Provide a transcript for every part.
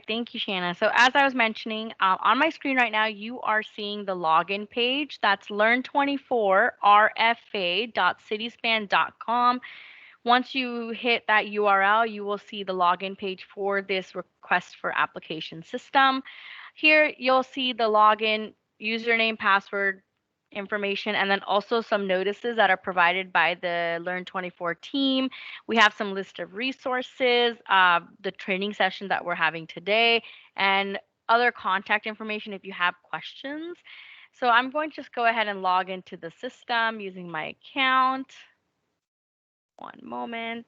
thank you, Shanna. So as I was mentioning, on my screen right now, you are seeing the login page. That's learn24rfa.cityspan.com. Once you hit that URL, you will see the login page for this request for application system. Here, you'll see the login, username, password information, and then also some notices that are provided by the Learn24 team. We have some list of resources, the training session that we're having today, and other contact information if you have questions. So I'm going to just go ahead and log into the system using my account. One moment.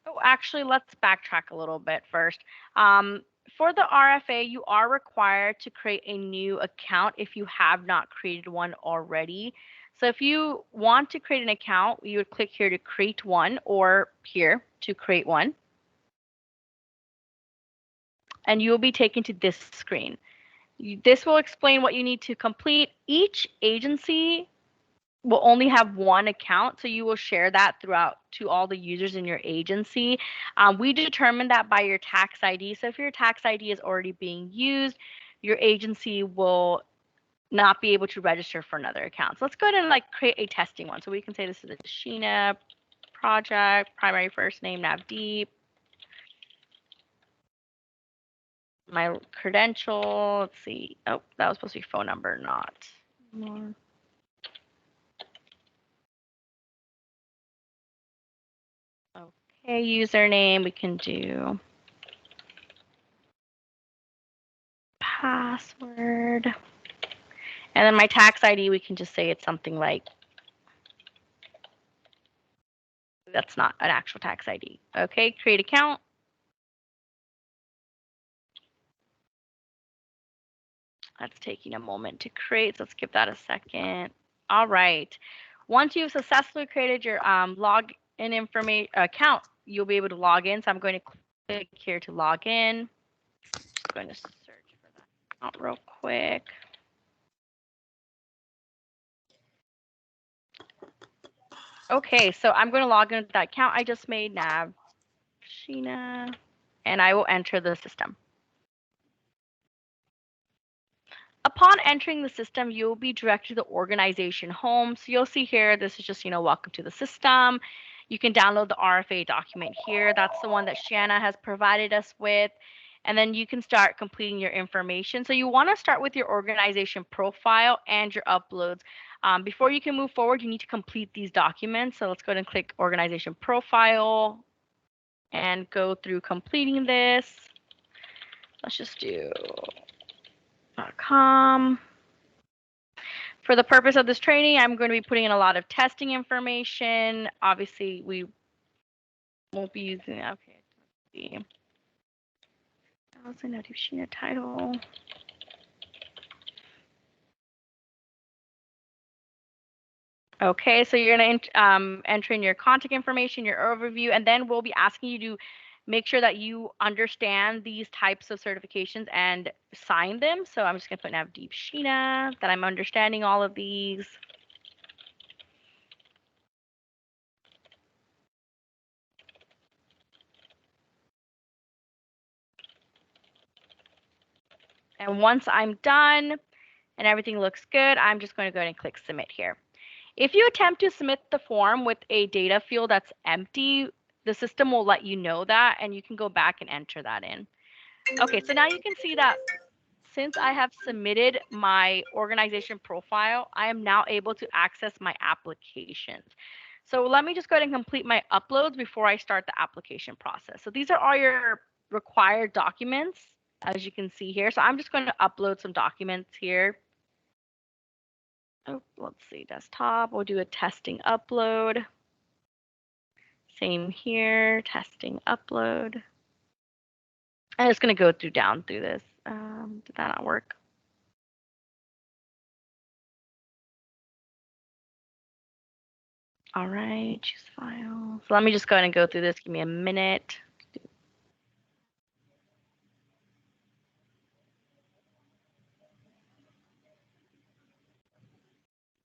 Oh, actually, let's backtrack a little bit first. For the RFA, you are required to create a new account if you have not created one already. So if you want to create an account, you would click here to create one or here to create one. And you will be taken to this screen. This will explain what you need to complete. Each agency will only have one account, so you will share that throughout to all the users in your agency. We determine that by your tax ID. So if your tax ID is already being used, your agency will not be able to register for another account. So let's go ahead and like create a testing one. So we can say this is a Sheena project, primary first name, Navdeep. My credential, let's see. Oh, that was supposed to be phone number, not. Okay, username, we can do password. And then my tax ID, we can just say it's something like, that's not an actual tax ID. Okay, create account. That's taking a moment to create, so let's give that a second. All right. Once you've successfully created your login information account, you'll be able to log in. So I'm going to click here to log in. I'm going to search for that account real quick. Okay, so I'm going to log into that account I just made, Nav Sheena, and I will enter the system. Upon entering the system, you'll be directed to the organization home. So you'll see here, this is just, welcome to the system. You can download the RFA document here. That's the one that Shanna has provided us with. And then you can start completing your information. So you want to start with your organization profile and your uploads. Before you can move forward, you need to complete these documents. So let's go ahead and click organization profile and go through completing this. Let's just do .com. For the purpose of this training, I'm going to be putting in a lot of testing information. Obviously, we won't be using, okay, let's see. Sheena title. Okay, so you're going to enter in your contact information, your overview, and then we'll be asking you to make sure that you understand these types of certifications and sign them. So I'm just going to put Navdeep Sheena, that I'm understanding all of these. And once I'm done and everything looks good, I'm just going to go ahead and click submit here. If you attempt to submit the form with a data field that's empty, the system will let you know that, and you can go back and enter that in. Okay, so now you can see that since I have submitted my organization profile, I am now able to access my applications. So let me just go ahead and complete my uploads before I start the application process. So these are all your required documents, as you can see here. So I'm just going to upload some documents here. Oh, let's see, desktop. We'll do a testing upload. Same here, testing upload. I'm just going to go down through this. Did that not work? All right, choose file. So let me just go ahead and go through this. Give me a minute.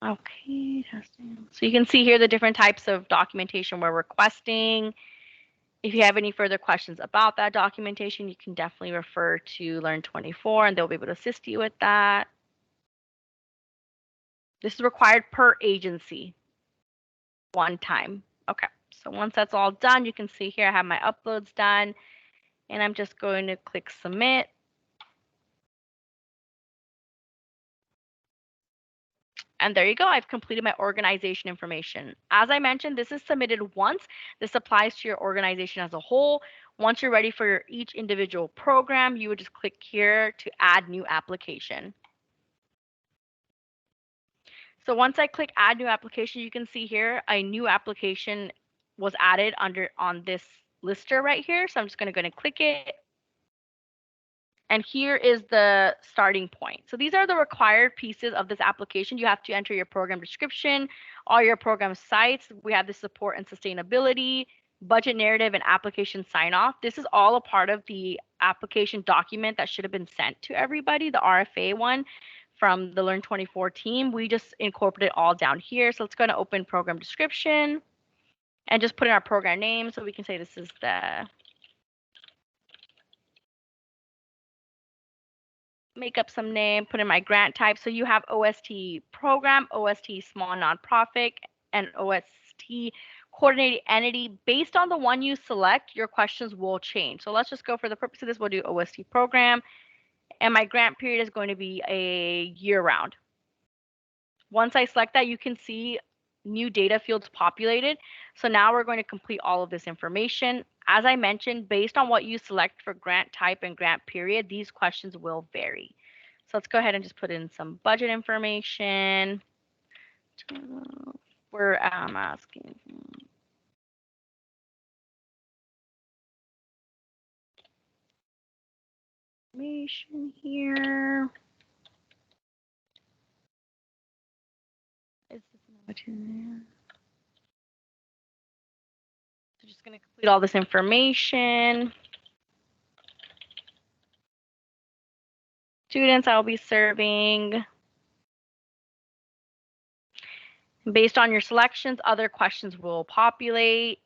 Okay, testing. So you can see here the different types of documentation we're requesting. If you have any further questions about that documentation, you can definitely refer to Learn24 and they'll be able to assist you with that. This is required per agency, one time. Okay, so once that's all done, you can see here I have my uploads done, and I'm just going to click submit. And there you go, I've completed my organization information. As I mentioned, this is submitted once. This applies to your organization as a whole. Once you're ready for each individual program, you would just click here to add new application. So once I click add new application, you can see here a new application was added on this lister right here. So I'm just going to go and click it. And here is the starting point. So these are the required pieces of this application. You have to enter your program description, all your program sites. We have the support and sustainability, budget narrative, and application sign off. This is all a part of the application document that should have been sent to everybody, the RFA one from the Learn24 team. We just incorporate it all down here. So let's go to open program description and just put in our program name. So we can say this is the make up some name, put in my grant type. So you have OST program, OST small nonprofit, and OST coordinated entity. Based on the one you select, your questions will change. So let's just go for the purpose of this, we'll do OST program. And my grant period is going to be a year round. Once I select that, you can see new data fields populated. So now we're going to complete all of this information. As I mentioned, based on what you select for grant type and grant period, these questions will vary. So let's go ahead and just put in some budget information. We're asking information here. Is this an opportunity? So just going to complete all this information. Students I'll be serving. Based on your selections, other questions will populate.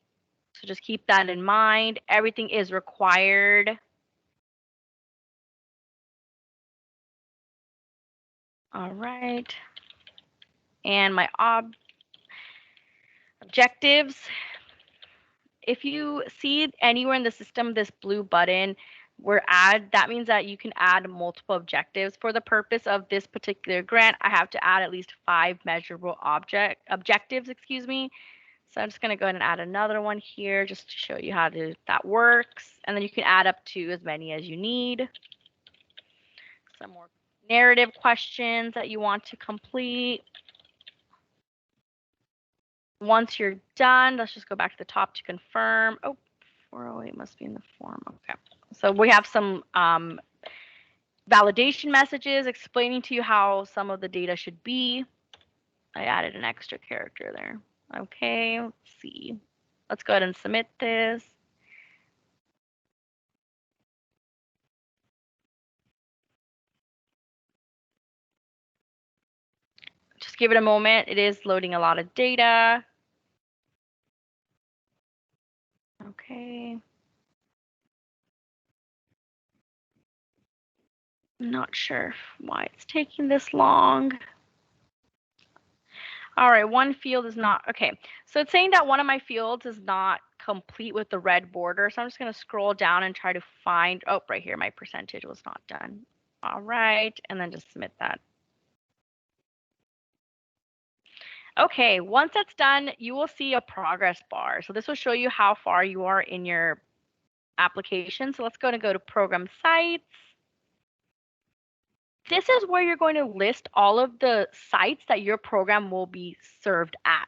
So just keep that in mind. Everything is required. All right. And my objectives. If you see anywhere in the system this blue button where add, that means that you can add multiple objectives. For the purpose of this particular grant, I have to add at least 5 measurable objectives, excuse me. So I'm just going to go ahead and add another one here just to show you how that works. And then you can add up to as many as you need. Some more narrative questions that you want to complete. Once you're done, let's just go back to the top to confirm. Oh, 408 must be in the form. Okay. So we have some validation messages explaining to you how some of the data should be. I added an extra character there. Okay, let's see. Let's go ahead and submit this. Just give it a moment. It is loading a lot of data. Okay. I'm not sure why it's taking this long. All right, one field is not, okay. So it's saying that one of my fields is not complete with the red border. So I'm just gonna scroll down and try to find, oh, right here, my percentage was not done. All right, and then just submit that. Okay, once that's done, you will see a progress bar. So this will show you how far you are in your application. So let's go to program sites. This is where you're going to list all of the sites that your program will be served at.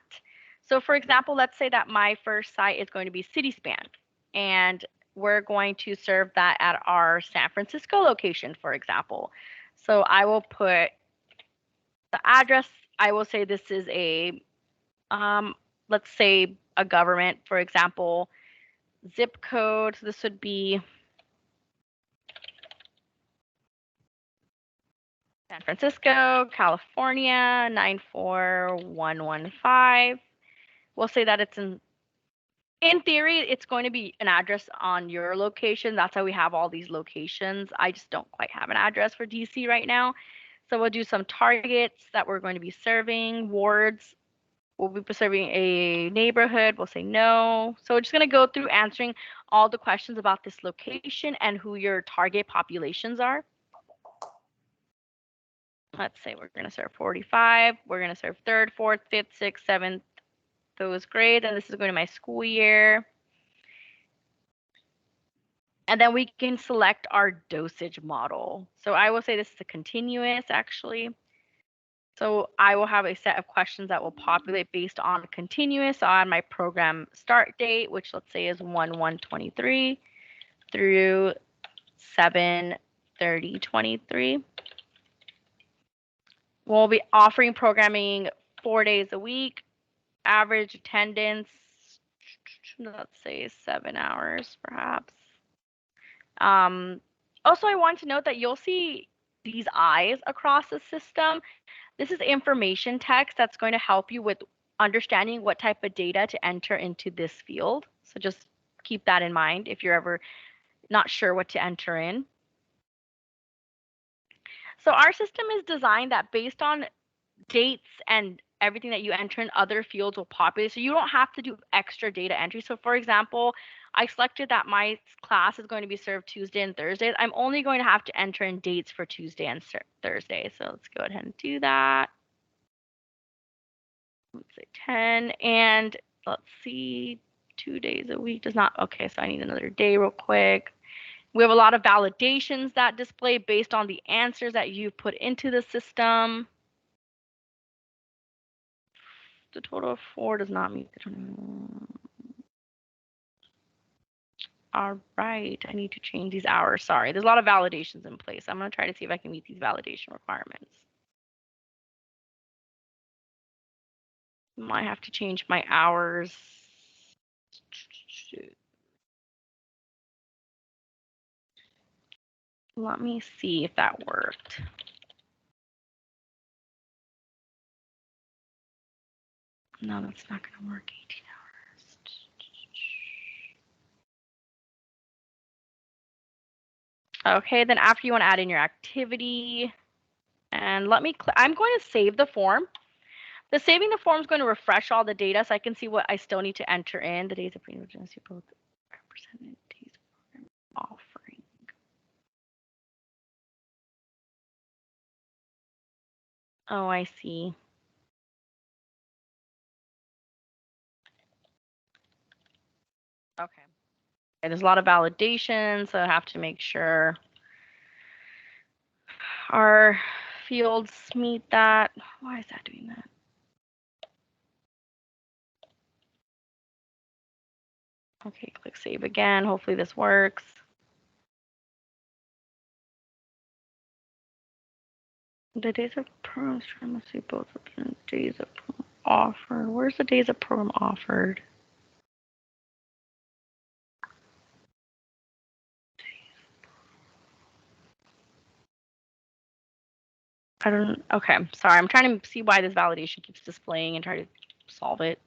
So for example, let's say that my first site is going to be CitySpan, and we're going to serve that at our San Francisco location, for example. So I will put the address. I will say this is a, let's say a government, for example, zip code. So this would be San Francisco, California, 94115. We'll say that it's in In theory, it's going to be an address on your location. That's how we have all these locations. I just don't quite have an address for DC right now. So we'll do some targets that we're going to be serving, wards. We'll be serving a neighborhood. We'll say no. So we're just going to go through answering all the questions about this location and who your target populations are. Let's say we're going to serve 45. We're going to serve 3rd, 4th, 5th, 6th, 7th, those grades. And this is going to my school year. And then we can select our dosage model. So I will say this is a continuous actually. So I will have a set of questions that will populate based on continuous. So I'll add my program start date, which let's say is 1/1/23 through 7/30/23. We'll be offering programming 4 days a week, average attendance, let's say 7 hours perhaps. Also, I want to note that you'll see these eyes across the system. This is information text that's going to help you with understanding what type of data to enter into this field. So just keep that in mind if you're ever not sure what to enter in. So our system is designed that based on dates and everything that you enter in, other fields will populate. So you don't have to do extra data entry. So for example, I selected that my class is going to be served Tuesday and Thursdays. I'm only going to have to enter in dates for Tuesday and Thursday. So let's go ahead and do that. Let's say 10, and let's see, 2 days a week does not, okay, so I need another day real quick. We have a lot of validations that display based on the answers that you've put into the system. The total of 4 does not meet the 20. All right, I need to change these hours. Sorry, there's a lot of validations in place. I'm going to try to see if I can meet these validation requirements. Might have to change my hours. Let me see if that worked. No, that's not going to work. 18 hours. Okay, then after you want to add in your activity, and let me, I'm going to save the form. The saving the form is going to refresh all the data so I can see what I still need to enter in. The days of pre-emergency both represented days of offering. Oh, I see. Okay. There's a lot of validation, so I have to make sure our fields meet that. Why is that doing that? Okay, click save again. Hopefully this works. The days of program must be both represent days of program offered. Where's the days of program offered? I don't, okay, sorry, I'm trying to see why this validation keeps displaying and try to solve it.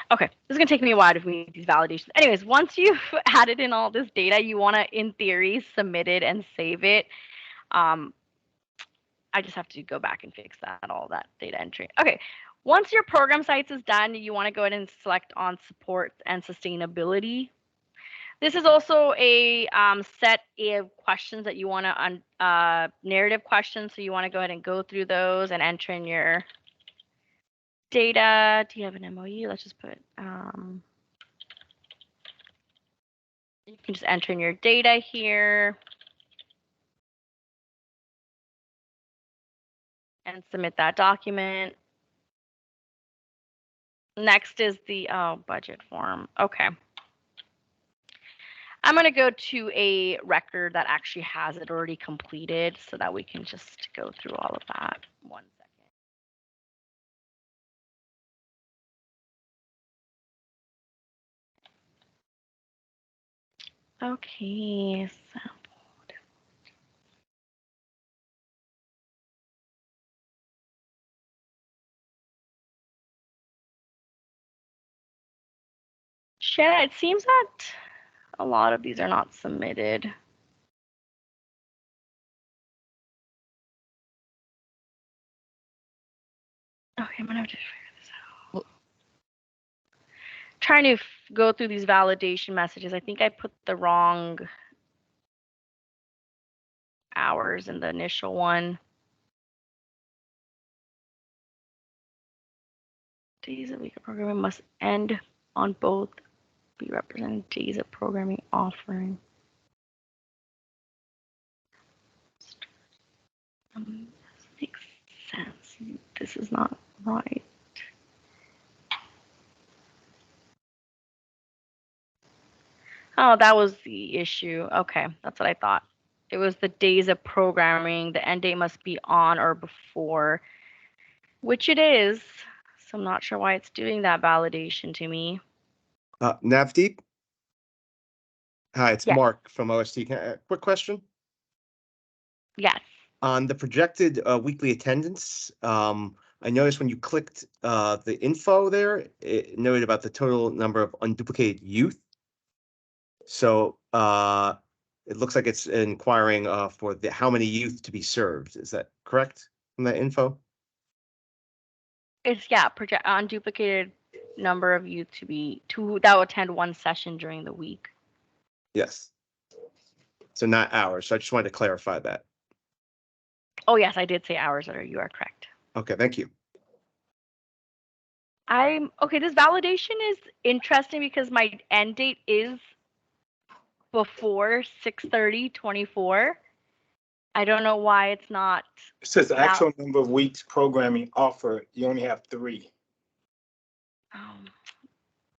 Okay, this is gonna take me a while to meet these validations. Anyways, once you've added in all this data, you wanna, in theory, submit it and save it. I just have to go back and fix that, all that data entry. Okay, once your program sites is done, you wanna go ahead and select on support and sustainability. This is also a set of questions that you wanna, narrative questions, so you wanna go ahead and go through those and enter in your data. Do you have an MOU? Let's just put, you can just enter in your data here and submit that document. Next is the budget form. Okay. I'm going to go to a record that actually has it already completed so that we can just go through all of that. 1 second. Okay, sampled. Shanna, it seems that a lot of these are not submitted. Okay, I'm gonna have to figure this out. Trying to go through these validation messages. I think I put the wrong hours in the initial one. Days of week of programming must end on both be represented days of programming offering. This makes sense. This is not right. Oh, that was the issue. Okay, that's what I thought. It was the days of programming. The end date must be on or before, which it is. So I'm not sure why it's doing that validation to me. Navdeep? Hi, it's Yes. Mark from OST. Quick question. Yes. On the projected weekly attendance, I noticed when you clicked the info there, it noted about the total number of unduplicated youth. So it looks like it's inquiring for how many youth to be served. Is that correct from that info? It's project unduplicated number of youth that will attend one session during the week. Yes. So not hours. So I just wanted to clarify that. Oh yes, I did say hours. You are correct. Okay, thank you. Okay. This validation is interesting because my end date is before 6/30/24. I don't know why it's not. It says the actual number of weeks programming offered. You only have 3.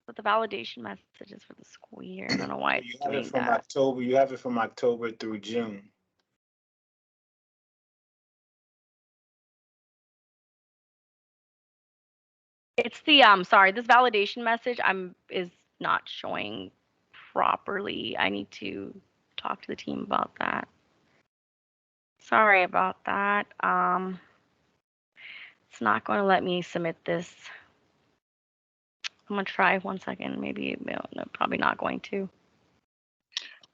But the validation message is for the school year. I don't know why it's You have doing it from that. October. You have it from October through June. It's the sorry, this validation message is not showing properly. I need to talk to the team about that. Sorry about that. It's not going to let me submit this. I'm gonna try 1 second. Maybe no, probably not going to.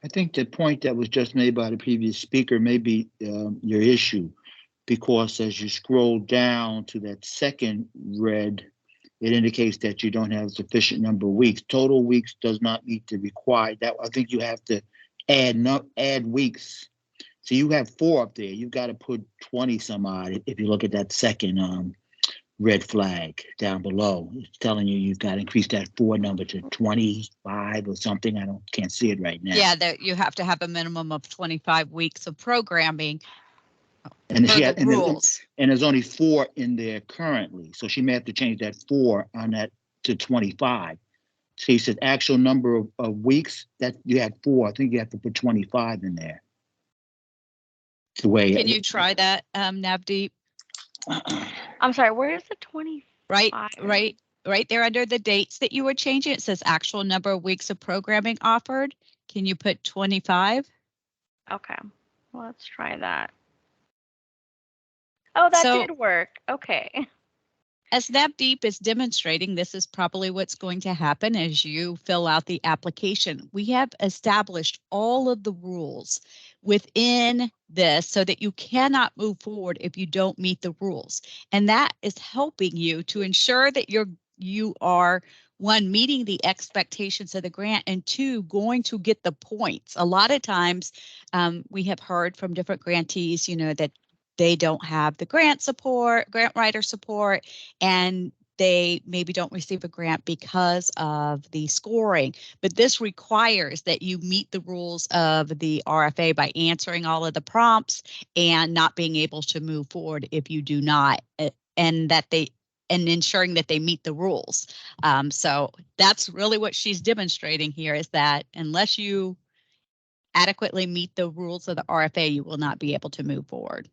I think the point that was just made by the previous speaker may be your issue, because as you scroll down to that second red, it indicates that you don't have a sufficient number of weeks. Total weeks does not meet the required. That I think you have to add weeks. So you have 4 up there. You've got to put 20 some odd. If you look at that second red flag down below, it's telling you you've got to increase that 4 number to 25 or something. I can't see it right now. Yeah, that you have to have a minimum of 25 weeks of programming. And Rules. And there's only 4 in there currently, so she may have to change that 4 on that to 25. So he said actual number of weeks that you had 4. I think you have to put 25 in there. The way. Can you try that, Navdeep? I'm sorry. Where is the 20? Right there under the dates that you were changing. It says actual number of weeks of programming offered. Can you put 25? Okay, well, let's try that. Oh, that did work. Okay. As Navdeep is demonstrating, this is probably what's going to happen as you fill out the application. We have established all of the rules within this so that you cannot move forward if you don't meet the rules. And that is helping you to ensure that you are, 1, meeting the expectations of the grant, and 2, going to get the points. A lot of times we have heard from different grantees, that they don't have the grant writer support, and they maybe don't receive a grant because of the scoring. But this requires that you meet the rules of the RFA by answering all of the prompts and not being able to move forward if you do not, and ensuring that they meet the rules. So that's really what she's demonstrating here, is that unless you adequately meet the rules of the RFA, you will not be able to move forward.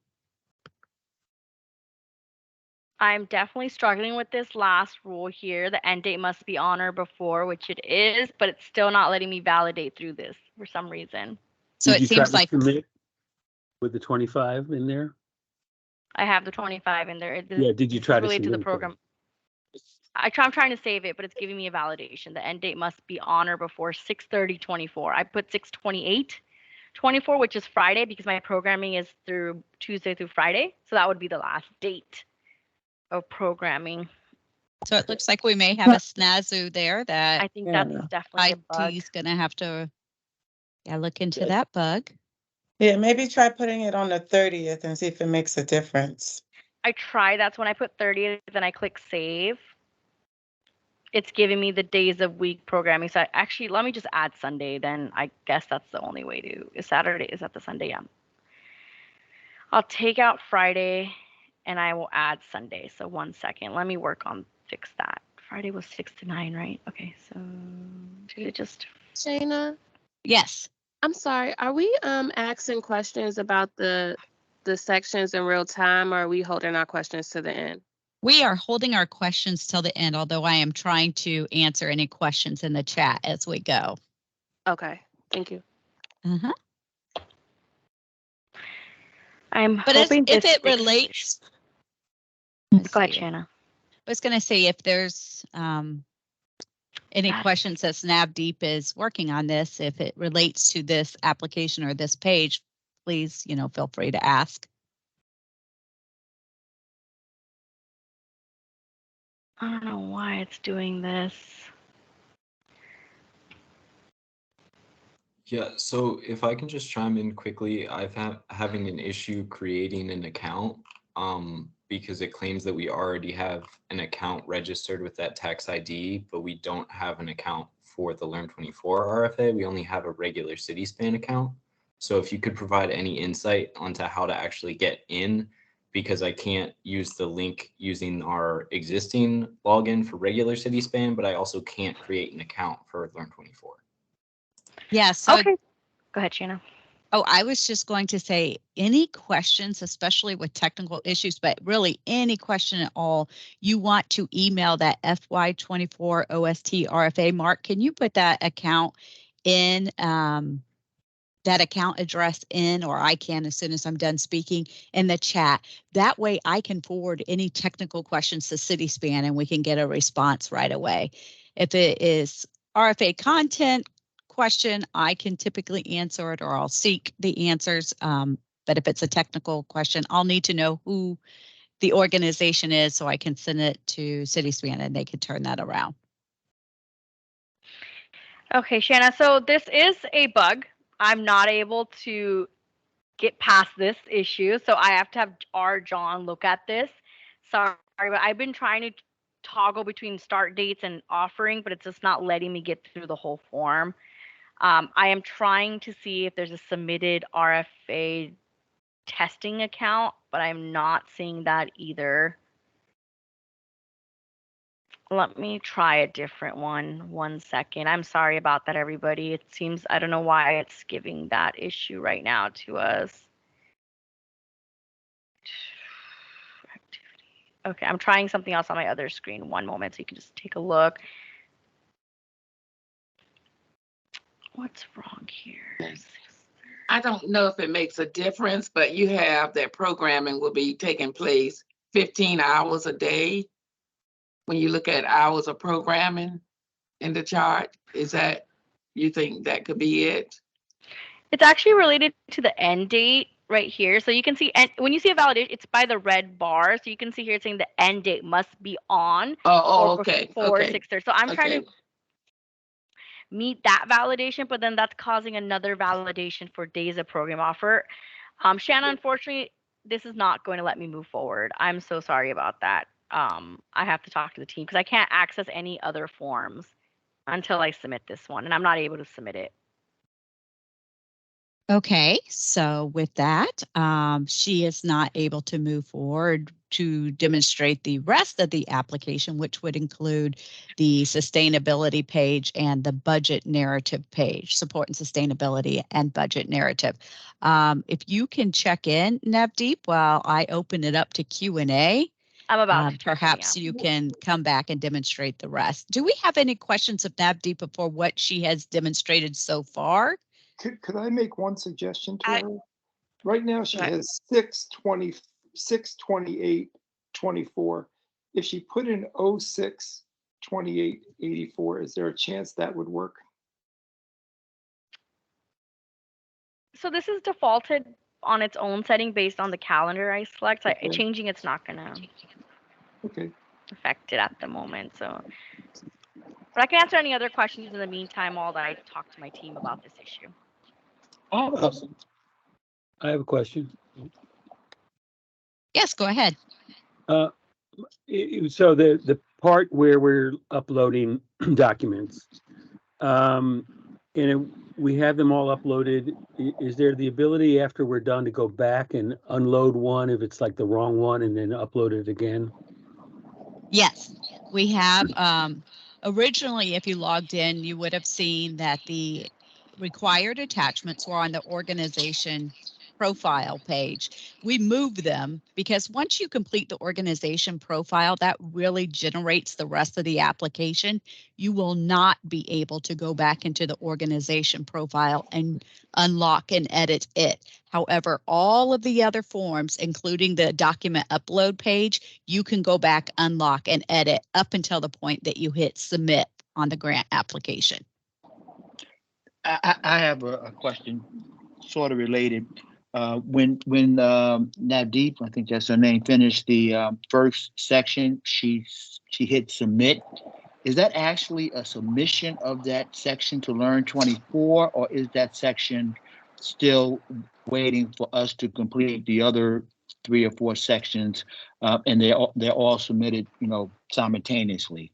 I'm definitely struggling with this last rule here. The end date must be on or before, which it is, but it's still not letting me validate through this for some reason. So Did it you try seems to like submit with the 25 in there? I have the 25 in there. Yeah, did you This try is to related to the submit it? program. I'm trying to save it, but it's giving me a validation. The end date must be on or before 6/30/24. I put 6/28/24, which is Friday because my programming is through Tuesday through Friday. So that would be the last date of programming. so. It looks like we may have a snafu there that I think that's definitely a bug. IT is going to have to look into that bug. Yeah, maybe try putting it on the 30th and see if it makes a difference. I try. That's when I put 30th, then I click save. It's giving me the days of week programming. So actually, let me just add Sunday. Then I guess that's the only way to. Is Saturday? Is that the Sunday? Yeah. I'll take out Friday, and I will add Sunday. So 1 second. Let me work on fix that. Friday was 6 to 9, right? Okay. So should it just? Shayna, Yes. I'm sorry. Are we asking questions about the sections in real time, or are we holding our questions to the end? We are holding our questions till the end, although I am trying to answer any questions in the chat as we go. Okay, thank you. Uh-huh. I'm But hoping if this it relates, Go ahead, Shanna. I was going to say if there's any questions that Snapdeep is working on this, if it relates to this application or this page, please, feel free to ask. I don't know why it's doing this. Yeah, so if I can just chime in quickly, I've having an issue creating an account because it claims that we already have an account registered with that tax ID, but we don't have an account for the Learn24 RFA. We only have a regular CitySpan account. So if you could provide any insight onto how to actually get in, because I can't use the link using our existing login for regular CitySpan, but I also can't create an account for Learn24. Yeah, so Okay. Go ahead, Shanna. Oh, I was just going to say any questions, especially with technical issues, but really any question at all, you want to email that FY24 OST RFA. Mark, can you put that account in, that account address in, or I can as soon as I'm done speaking, in the chat. That way I can forward any technical questions to CitySpan and we can get a response right away. If it is RFA content question, I can typically answer it or I'll seek the answers. But if it's a technical question, I'll need to know who the organization is so I can send it to CitySpan and they can turn that around. Okay, Shanna, so this is a bug. I'm not able to get past this issue, so I have to have our John look at this. Sorry, but I've been trying to toggle between start dates and offering, but it's just not letting me get through the whole form. I am trying to see if there's a submitted RFA testing account, but I'm not seeing that either. Let me try a different one. 1 second. I'm sorry about that, everybody. It seems, I don't know why it's giving that issue right now to us. Okay, I'm trying something else on my other screen. One moment so you can just take a look. What's wrong here? I don't know if it makes a difference, but you have that programming will be taking place 15 hours a day. When you look at hours of programming in the chart, is that, you think that could be it? It's actually related to the end date right here. So you can see, and when you see a validation, it's by the red bar. So you can see here it's saying the end date must be on Okay. before Okay. 6:30. So I'm trying to meet that validation, but then that's causing another validation for days of program offer. Shanna, unfortunately, this is not going to let me move forward. I'm so sorry about that. I have to talk to the team because I can't access any other forms until I submit this one, and I'm not able to submit it. Okay, so with that, she is not able to move forward to demonstrate the rest of the application, which would include the sustainability page and the budget narrative page, support and sustainability and budget narrative. If you can check in, Navdeep, while I open it up to Q&A, I'm about to perhaps you can come back and demonstrate the rest. Do we have any questions of Navdeep before what she has demonstrated so far? Could I make one suggestion to her? Right now, she Right. has 620, 628, 24. If she put in 06, 28, 84, is there a chance that would work? So this is defaulted on its own setting based on the calendar I select. Okay. Changing it's not gonna affect it at the moment. So, but I can answer any other questions in the meantime while I talk to my team about this issue. I have a question. Yes, go ahead. So the part where we're uploading documents, and we have them all uploaded. Is there the ability after we're done to go back and unload one if it's like the wrong one and then upload it again? Yes, we have. Originally, if you logged in, you would have seen that the required attachments were on the organization profile page. We moved them because once you complete the organization profile, that really generates the rest of the application. You will not be able to go back into the organization profile and unlock and edit it. However, all of the other forms, including the document upload page, you can go back, unlock, and edit up until the point that you hit submit on the grant application. I have a question sort of related. When Navdeep, I think that's her name, finished the first section, she hit submit. Is that actually a submission of that section to Learn 24, or is that section still waiting for us to complete the other 3 or 4 sections, and they're all submitted, simultaneously?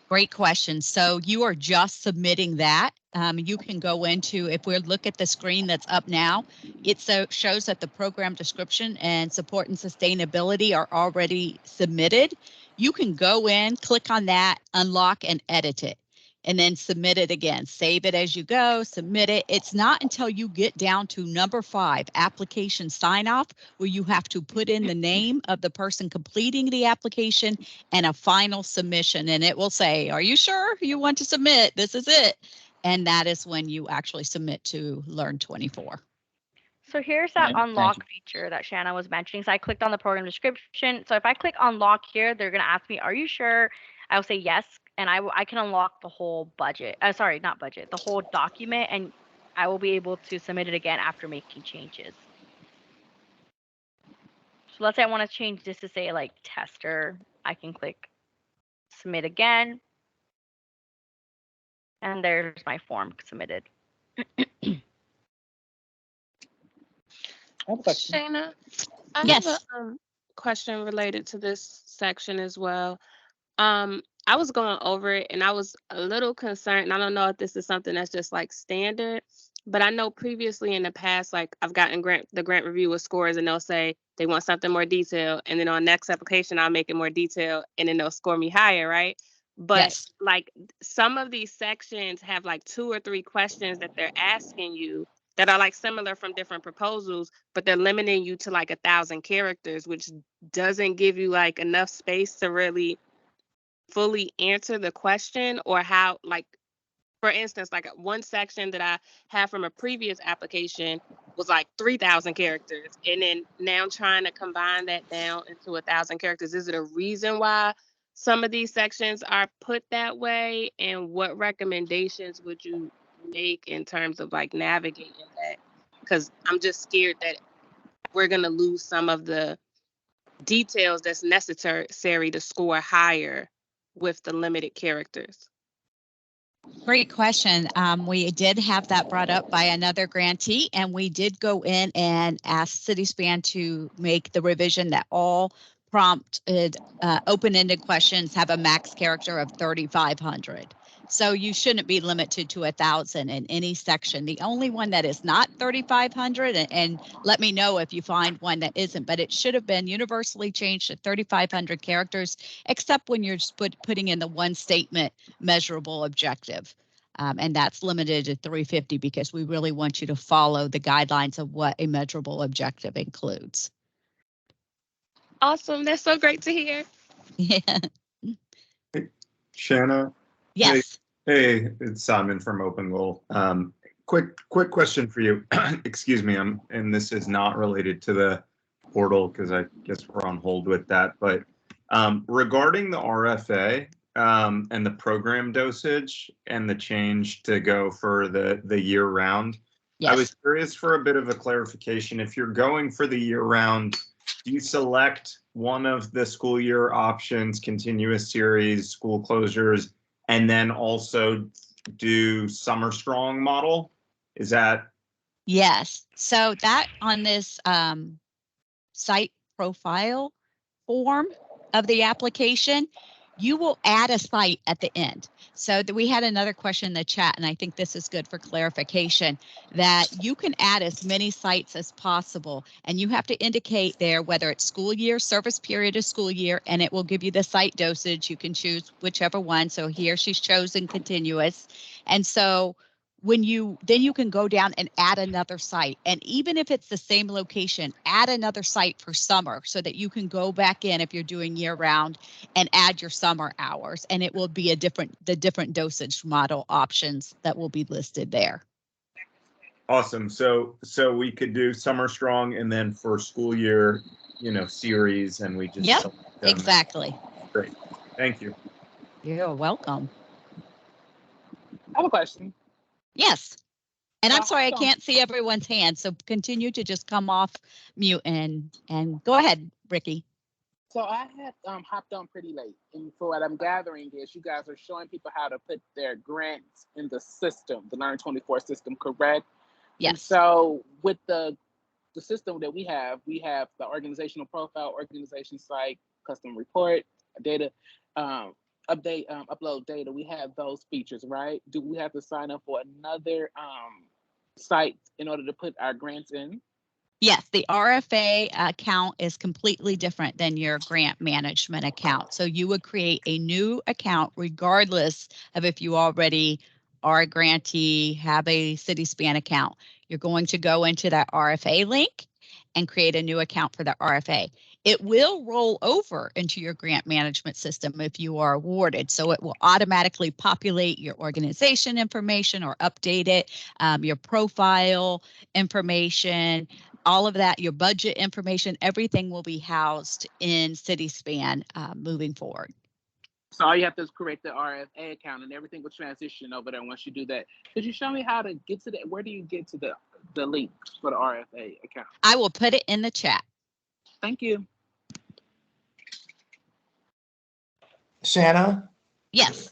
Great question. So you are just submitting that. You can go into, if we look at the screen that's up now, it shows that the program description and support and sustainability are already submitted. You can go in, click on that, unlock and edit it, and then submit it again. Save it as you go, submit it. It's not until you get down to number 5, application sign off, where you have to put in the name of the person completing the application and a final submission. And it will say, are you sure you want to submit? This is it. And that is when you actually submit to Learn 24. So here's that Yeah, unlock feature that Shanna was mentioning. So I clicked on the program description. So if I click unlock here, they're going to ask me, are you sure? I'll say yes. And I can unlock the whole budget. Sorry, not budget, the whole document. And I will be able to submit it again after making changes. So let's say I want to change this to say like tester. I can click submit again. And there's my form submitted. Shayna, I Yes. have a question related to this section as well. I was going over it and I was a little concerned. And I don't know if this is something that's just like standard, but I know previously in the past, like I've gotten the grant review with scores and they'll say they want something more detailed. And then on next application, I'll make it more detailed and then they'll score me higher, right? But Yes. like some of these sections have like 2 or 3 questions that they're asking you that are like similar from different proposals, but they're limiting you to like 1,000 characters, which doesn't give you like enough space to really fully answer the question. Or how, like, for instance, like one section that I have from a previous application was like 3,000 characters. And then now trying to combine that down into 1,000 characters. Is it a reason why some of these sections are put that way? And what recommendations would you make in terms of like navigating that? Because I'm just scared that we're going to lose some of the details that's necessary to score higher with the limited characters. Great question. We did have that brought up by another grantee, and we did go in and ask CitySpan to make the revision that all prompted open-ended questions have a max character of 3,500. So you shouldn't be limited to 1,000 in any section. The only one that is not 3,500, and let me know if you find one that isn't, but it should have been universally changed to 3,500 characters, except when you're putting in the one statement measurable objective. And that's limited to 350 because we really want you to follow the guidelines of what a measurable objective includes. Awesome. That's so great to hear. Yeah. Shanna? Yes. Hey, it's Simon from OpenGoal. Quick question for you. Excuse me, and this is not related to the portal because I guess we're on hold with that. But regarding the RFA and the program dosage and the change to go for the year round, Yes. I was curious for a bit of a clarification. If you're going for the year round, do you select one of the school year options, continuous series, school closures, and then also do summer strong model? Is that? Yes. So that on this site profile form of the application, you will add a site at the end. So we had another question in the chat, and I think this is good for clarification, that you can add as many sites as possible, and you have to indicate there whether it's school year, service period is school year, and it will give you the site dosage. You can choose whichever one. So here she's chosen continuous. And so then you can go down and add another site. And even if it's the same location, add another site for summer so that you can go back in if you're doing year round and add your summer hours. And it will be the different dosage model options that will be listed there. Awesome. So we could do summer strong and then for school year, series, and we just. Yep, exactly. Great. Thank you. You're welcome. I have a question. Yes. And I'm sorry, I can't see everyone's hand, so continue to just come off mute and go ahead, Ricky. So I had hopped on pretty late, and for what I'm gathering is you guys are showing people how to put their grants in the system, the Learn24 system, correct? Yes. And so with the system that we have the organizational profile, organization site, custom report, data, update, upload data. We have those features, right? Do we have to sign up for another site in order to put our grants in? Yes, the RFA account is completely different than your grant management account. So you would create a new account regardless of if you already are a grantee, have a CitySpan account. You're going to go into that RFA link and create a new account for the RFA. It will roll over into your grant management system if you are awarded. So it will automatically populate your organization information or update it, your profile information, all of that, your budget information, everything will be housed in CitySpan moving forward. So all you have to do is create the RFA account and everything will transition over there once you do that. Could you show me how to get to that? Where do you get to the link for the RFA account? I will put it in the chat. Thank you. Shanna? Yes.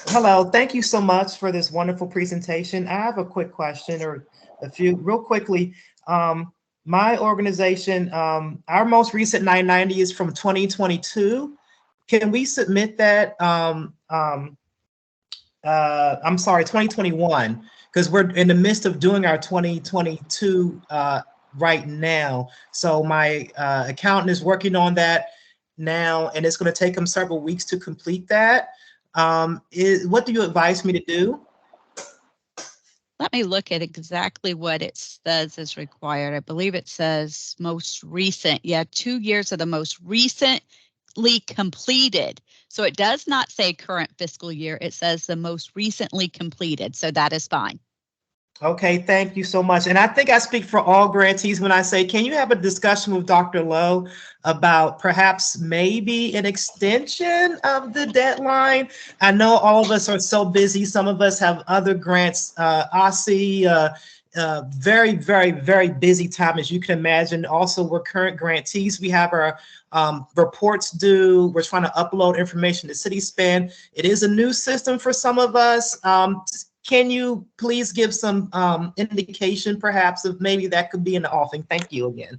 Hello, thank you so much for this wonderful presentation. I have a quick question or a few real quickly. My organization, our most recent 990 is from 2022. Can we submit that? I'm sorry, 2021, because we're in the midst of doing our 2022 right now. So my accountant is working on that now, and it's going to take them several weeks to complete that. What do you advise me to do? Let me look at exactly what it says is required. I believe it says most recent. Yeah, 2 years of the most recently completed. So it does not say current fiscal year. It says the most recently completed. So that is fine. Okay, thank you so much. And I think I speak for all grantees when I say, can you have a discussion with Dr. Lowe about perhaps maybe an extension of the deadline? I know all of us are so busy. Some of us have other grants, OSSI, very, very, very busy time, as you can imagine. Also, we're current grantees. We have our reports due. We're trying to upload information to CitySpan. It is a new system for some of us. Can you please give some indication perhaps of maybe that could be an offering? Thank you again.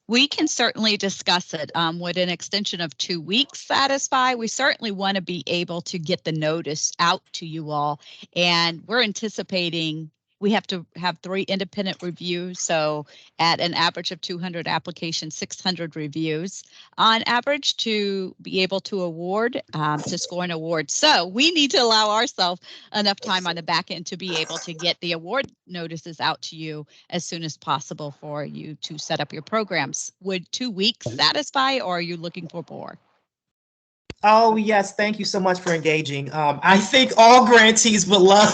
We can certainly discuss it. Would an extension of 2 weeks satisfy? We certainly want to be able to get the notice out to you all. And we're anticipating we have to have 3 independent reviews. So at an average of 200 applications, 600 reviews on average to be able to award, to score an award. So we need to allow ourselves enough time on the back end to be able to get the award notices out to you as soon as possible for you to set up your programs. Would 2 weeks satisfy, or are you looking for more? Oh, yes. Thank you so much for engaging. I think all grantees would love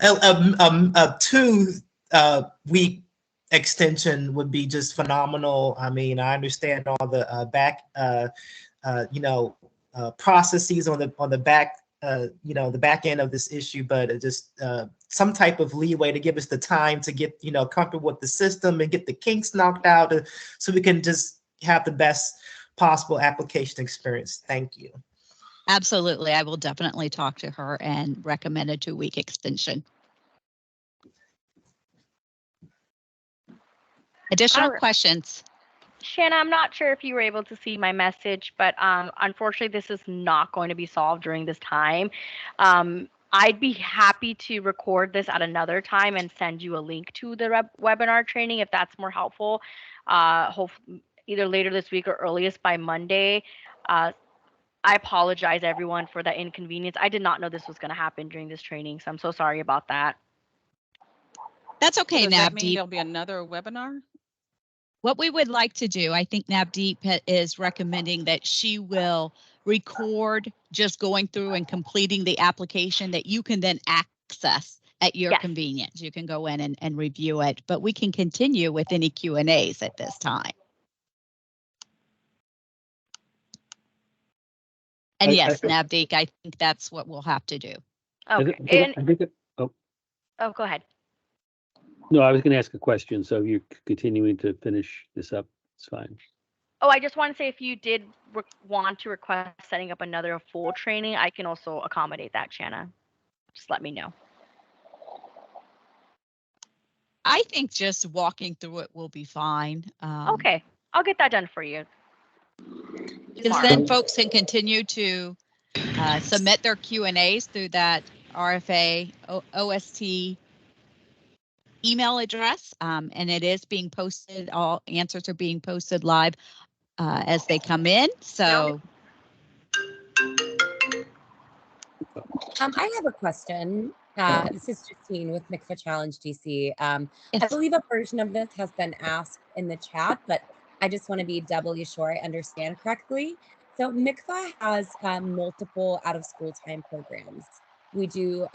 a 2-week extension would be just phenomenal. I mean, I understand all the processes on the back, the back end of this issue, but it just some type of leeway to give us the time to get, comfortable with the system and get the kinks knocked out so we can just have the best possible application experience. Thank you. Absolutely. I will definitely talk to her and recommend a 2-week extension. Additional questions? Shanna, I'm not sure if you were able to see my message, but unfortunately, this is not going to be solved during this time. I'd be happy to record this at another time and send you a link to the webinar training if that's more helpful. Hopefully, either later this week or earliest by Monday. I apologize, everyone, for the inconvenience. I did not know this was going to happen during this training, so I'm so sorry about that. That's okay, Does that mean Navdeep. there'll be another webinar? What we would like to do, I think Navdeep is recommending that she will record just going through and completing the application that you can then access at your convenience. You can go in and review it, but we can continue with any Q&As at this time. And yes, Navdeep, I think that's what we'll have to do. Okay. Oh, go ahead. no, I was going to ask a question. So if you're continuing to finish this up, it's fine. Oh, I just want to say if you did want to request setting up another full training, I can also accommodate that, Shanna. Just let me know. I think just walking through it will be fine. Okay, I'll get that done for you. Because then folks can continue to submit their Q&As through that RFA OST email address, and it is being posted. All answers are being posted live as they come in. So, I have a question. This is Justine with MCFA Challenge DC. I yes. believe a version of this has been asked in the chat, but I just want to be doubly sure I understand correctly. So MCFA has multiple out-of-school time programs. We do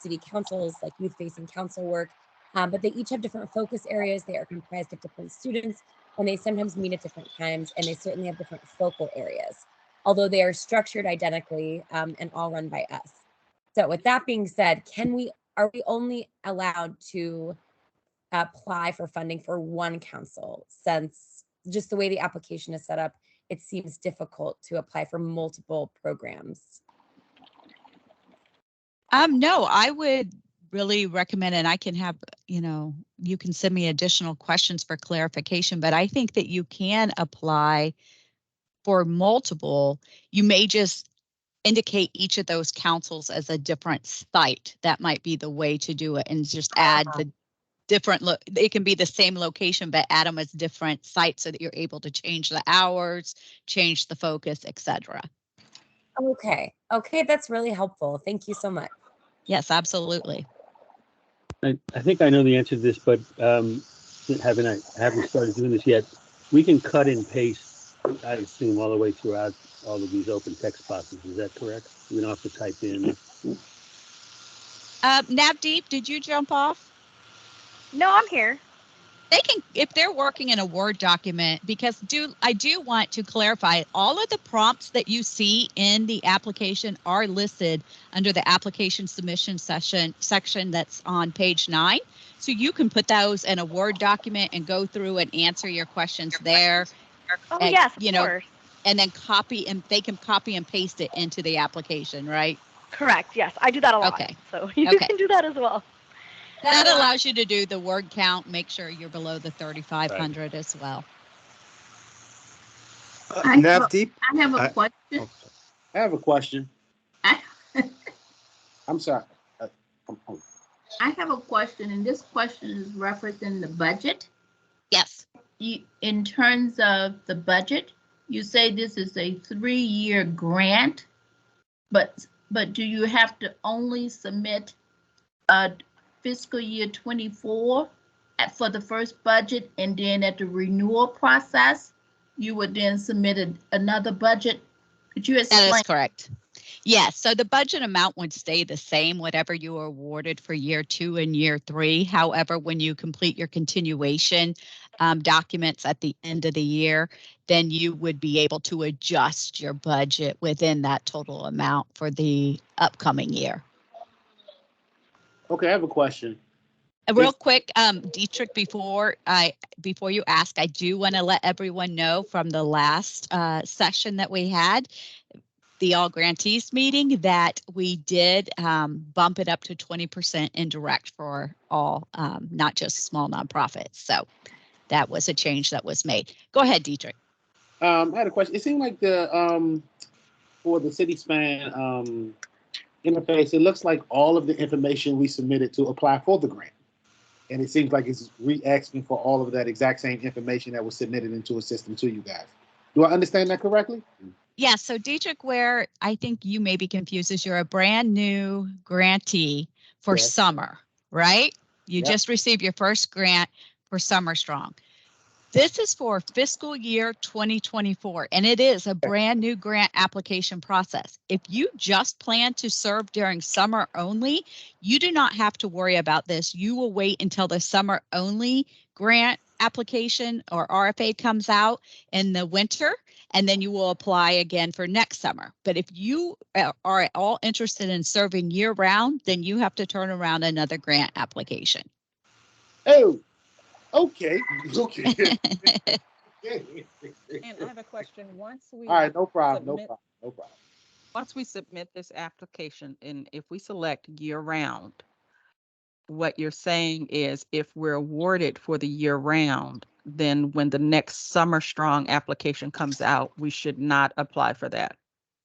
city councils, like youth-facing council work, but they each have different focus areas. They are comprised of different students, and they sometimes meet at different times, and they certainly have different focal areas, although they are structured identically and all run by us. So with that being said, are we only allowed to apply for funding for one council, since just the way the application is set up, it seems difficult to apply for multiple programs? No, I would really recommend, and I can have, you can send me additional questions for clarification, but I think that you can apply for multiple. You may just indicate each of those councils as a different site. That might be the way to do it, and just add the different, it can be the same location, but add them as different sites so that you're able to change the hours, change the focus, etc. Okay, that's really helpful. Thank you so much. Yes, absolutely. I think I know the answer to this, but haven't started doing this yet. We can cut and paste, I assume, all the way throughout all of these open text boxes. Is that correct? We don't have to type in. Navdeep, did you jump off? No, I'm here. They can, if they're working in a Word document, because I do want to clarify, all of the prompts that you see in the application are listed under the application submission section that's on page 9. So you can put those in a Word document and go through and answer your questions there. Oh, and, yes, of course. And then they can copy and paste it into the application, right? Correct. Yes, I do that a lot. Okay. So you can do that as well. That allows you to do the word count, make sure you're below the 3,500 as well. Navdeep? I have a I- question. I have a question. I, I'm sorry. I have a question, and this question is referencing the budget. Yes. In terms of the budget, you say this is a 3-year grant, but do you have to only submit a fiscal year 24 for the first budget, and then at the renewal process, you would then submit another budget? Could you explain? That is correct. Yes, so the budget amount would stay the same, whatever you were awarded for year 2 and year 3. However, when you complete your continuation documents at the end of the year, then you would be able to adjust your budget within that total amount for the upcoming year. Okay, I have a question. Real quick, Dietrich, before you ask, I do want to let everyone know from the last session that we had, the all grantees meeting, that we did bump it up to 20% indirect for all, not just small nonprofits. So that was a change that was made. Go ahead, Dietrich. I had a question. It seemed like the for the city span interface, it looks like all of the information we submitted to apply for the grant. And it seems like it's re-asking for all of that exact same information that was submitted into a system to you guys. Do I understand that correctly? Yeah, so Dietrich, where I think you may be confused is you're a brand new grantee for Yes. summer, right? You Yep. just received your first grant for Summer Strong. This is for fiscal year 2024, and it is a brand new grant application process. If you just plan to serve during summer only, you do not have to worry about this. You will wait until the summer only grant application or RFA comes out in the winter, and then you will apply again for next summer. But if you are at all interested in serving year round, then you have to turn around another grant application. Oh, okay. Okay. And I have a question. Once we All right, no problem, no submit- problem, no problem. Once we submit this application, and if we select year round, what you're saying is if we're awarded for the year round, then when the next Summer Strong application comes out, we should not apply for that.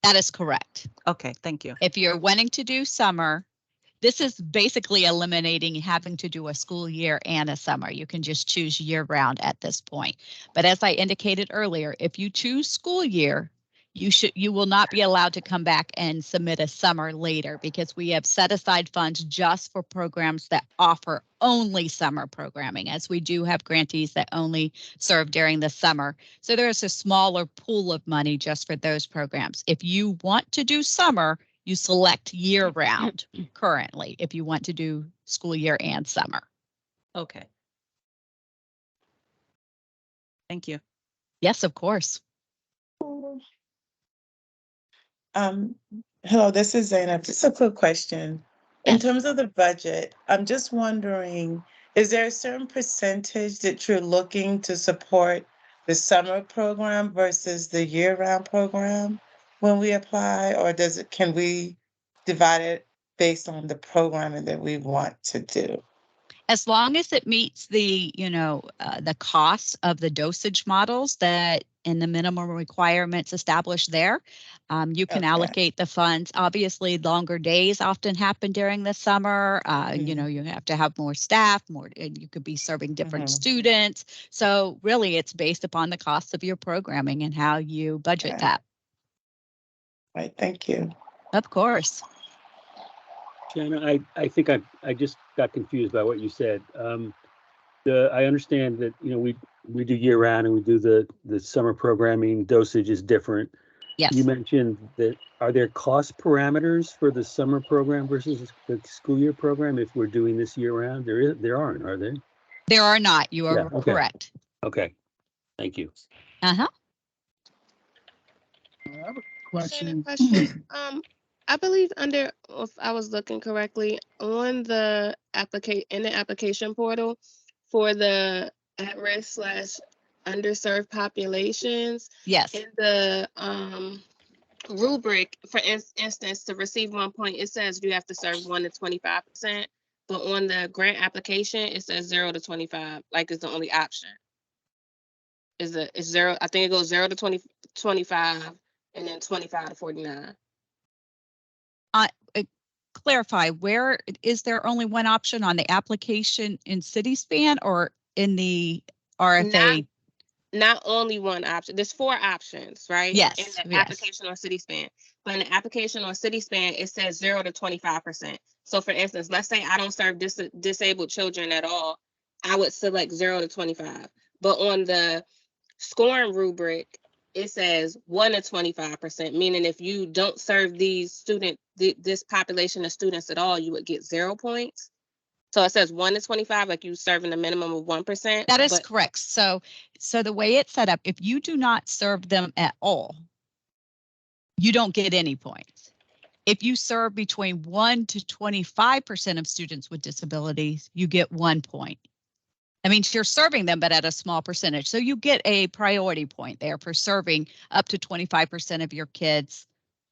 That is correct. Okay, thank you. If you're wanting to do summer, this is basically eliminating having to do a school year and a summer. You can just choose year round at this point. But as I indicated earlier, if you choose school year, you will not be allowed to come back and submit a summer later, because we have set aside funds just for programs that offer only summer programming, as we do have grantees that only serve during the summer. So there's a smaller pool of money just for those programs. If you want to do summer, you select year round currently if you want to do school year and summer. Okay. Thank you. Yes, of course. Hello, this is Zainab. Just a quick question. In terms of the budget, I'm just wondering, is there a certain percentage that you're looking to support the summer program versus the year-round program when we apply, or can we divide it based on the programming that we want to do? As long as it meets the, the cost of the dosage models that in the minimum requirements established there, you can allocate the funds. Obviously, longer days often happen during the summer. You have to have more staff, you could be serving different students. So really, it's based upon the cost of your programming and how you budget that. Right, thank you. Of course. Shanna, I think I just got confused by what you said. I understand that, we do year round and we do the summer programming. Dosage is different. Yes. You mentioned that, are there cost parameters for the summer program versus the school year program if we're doing this year round? There aren't, are there? There are not. You are correct. Okay. Thank you. Uh-huh. I have a question. I believe if I was looking correctly, on the application portal for the at-risk / underserved populations. Yes. In the rubric, for instance, to receive 1 point, it says you have to serve 1 to 25%, but on the grant application, it says 0 to 25, like it's the only option. Is 0? I think it goes 0 to 25, and then 25 to 49. Clarify, where is there only one option on the application in city span or in the RFA? Not only one option. There's 4 options, right? Yes. In the Yes. application on city span. But in the application on city span, it says 0 to 25%. So for instance, let's say I don't serve disabled children at all. I would select 0 to 25. But on the scoring rubric, it says 1 to 25%, meaning if you don't serve this population of students at all, you would get 0 points. So it says 1 to 25, like you serving a minimum of 1%. That is correct. So the way it's set up, if you do not serve them at all, you don't get any points. If you serve between 1 to 25% of students with disabilities, you get 1 point. That means you're serving them, but at a small percentage. So you get a priority point there for serving up to 25% of your kids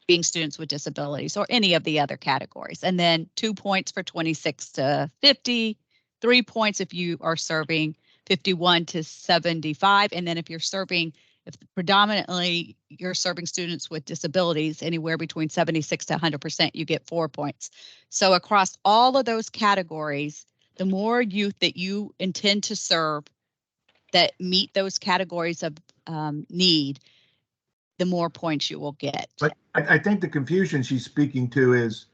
being students with disabilities or any of the other categories. And then 2 points for 26 to 50, 3 points if you are serving 51 to 75. And then if predominantly you're serving students with disabilities anywhere between 76 to 100%, you get 4 points. So across all of those categories, the more youth that you intend to serve that meet those categories of need, the more points you will get. But I think the confusion she's speaking to is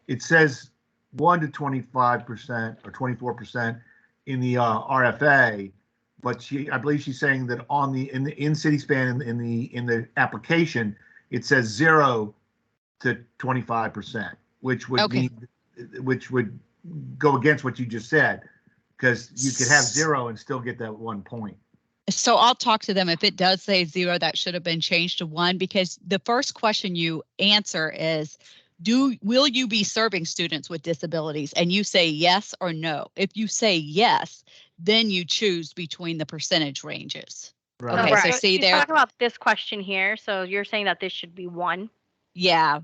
it says 1 to 25% or 24% in the RFA, but I believe she's saying that in city span in the application it says 0 to 25%, which would mean go against what you just said, because you could have 0 and still get that 1 point. So I'll talk to them. If it does say 0, that should have been changed to 1, because the first question you answer is, will you be serving students with disabilities? And you say yes or no. If you say yes, then you choose between the percentage ranges. Right. Okay, Right. so see She's there. talking about this question here. So you're saying that this should be 1? Yeah.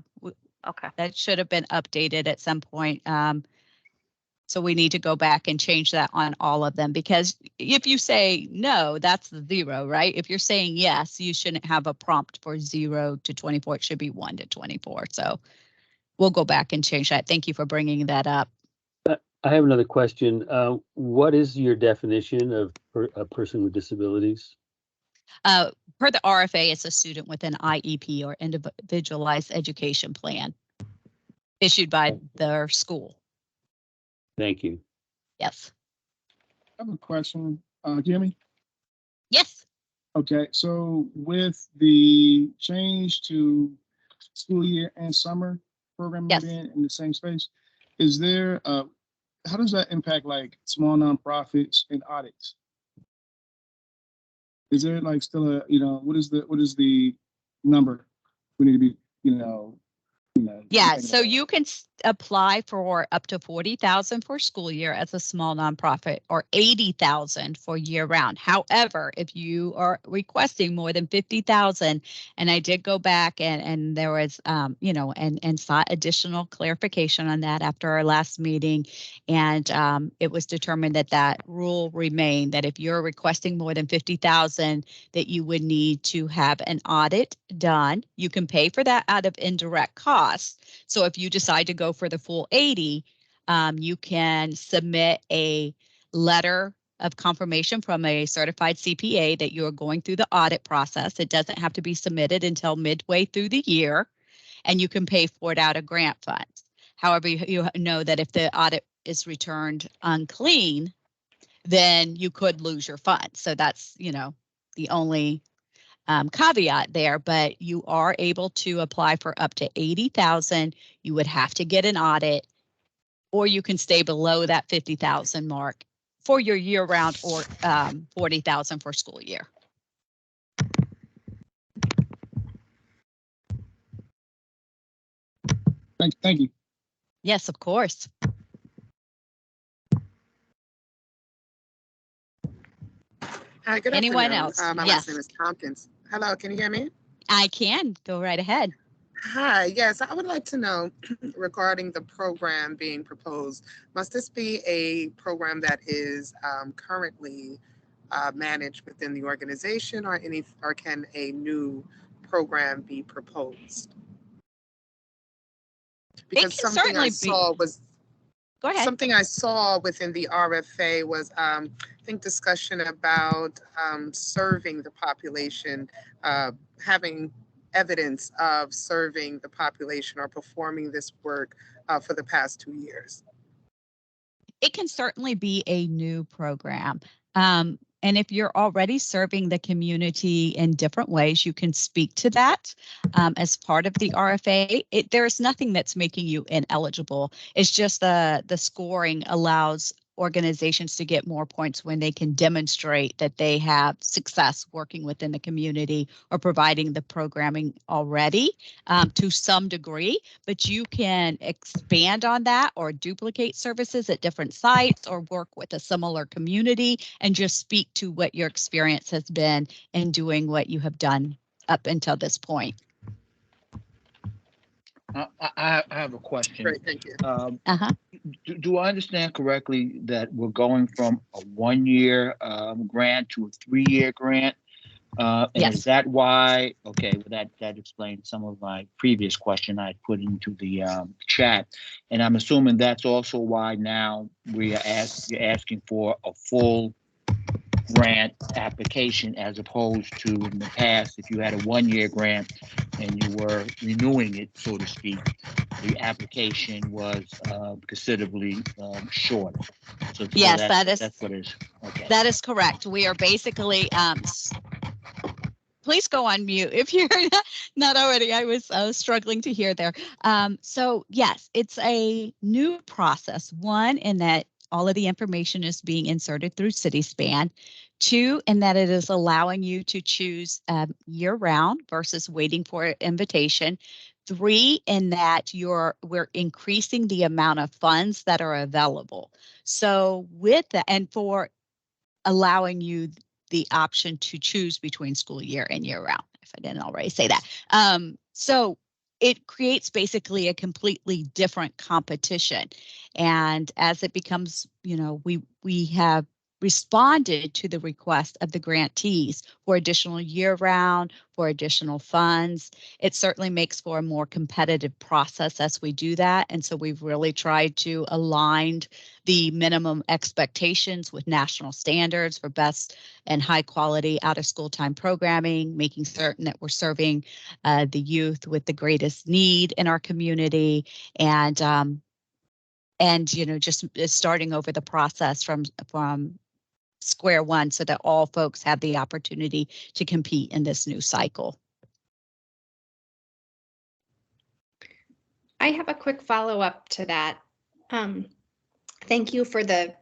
Okay. That should have been updated at some point. So we need to go back and change that on all of them, because if you say no, that's the 0, right? If you're saying yes, you shouldn't have a prompt for 0 to 24. It should be 1 to 24. So we'll go back and change that. Thank you for bringing that up. I have another question. What is your definition of a person with disabilities? Per the RFA, it's a student with an IEP or individualized education plan issued by their school. Thank you. Yes. I have a question. Can you hear me? Yes. Okay, so with the change to school year and summer programming being in the same space, is there, how does that impact like small nonprofits and audits? Is there like still a, what is the number we need to be, Yeah, so you can apply for up to $40,000 for school year as a small nonprofit, or $80,000 for year round. However, if you are requesting more than $50,000, and I did go back and there was, and sought additional clarification on that after our last meeting, and it was determined that rule remained, that if you're requesting more than $50,000, that you would need to have an audit done. You can pay for that out of indirect costs. So if you decide to go for the full 80, you can submit a letter of confirmation from a certified CPA that you're going through the audit process. It doesn't have to be submitted until midway through the year, and you can pay for it out of grant funds. However, you know that if the audit is returned unclean, then you could lose your funds. So that's, the only caveat there, but you are able to apply for up to $80,000. You would have to get an audit, or you can stay below that $50,000 mark for your year round, or $40,000 for school year. Thank you. Yes, of course. Hi, good Anyone afternoon. else? My Yes. last name is Tompkins. Hello, can you hear me? I can. Go right ahead. Hi, yes, I would like to know regarding the program being proposed. Must this be a program that is currently managed within the organization, or can a new program be proposed? It Because can something I certainly be. saw was, Go ahead. something I saw within the RFA was, I think, discussion about serving the population, having evidence of serving the population or performing this work for the past 2 years. It can certainly be a new program. And if you're already serving the community in different ways, you can speak to that as part of the RFA. There's nothing that's making you ineligible. It's just the scoring allows organizations to get more points when they can demonstrate that they have success working within the community or providing the programming already to some degree, but you can expand on that or duplicate services at different sites or work with a similar community and just speak to what your experience has been in doing what you have done up until this point. I have a question. Great, thank you. Do I understand correctly that we're going from a 1-year grant to a 3-year grant? And Yes. Is that why? Okay, well, that explains some of my previous question I put into the chat, and I'm assuming that's also why now you're asking for a full grant application as opposed to in the past, if you had a 1-year grant and you were renewing it, so to speak, the application was considerably shorter. So Yes, that's what it is. Okay. That is correct. We are basically please go on mute if you're not already. I was struggling to hear there. So yes, it's a new process. One, in that all of the information is being inserted through CitySpan. 2, in that it is allowing you to choose year-round versus waiting for an invitation. 3, in that we're increasing the amount of funds that are available. So with that, and for allowing you the option to choose between school year and year round, if I didn't already say that. So it creates basically a completely different competition. And as it becomes, we have responded to the request of the grantees for additional year round, for additional funds. It certainly makes for a more competitive process as we do that. And so we've really tried to align the minimum expectations with national standards for best and high quality out of school time programming, making certain that we're serving the youth with the greatest need in our community, and just starting over the process from square one so that all folks have the opportunity to compete in this new cycle. I have a quick follow-up to that. Thank you for the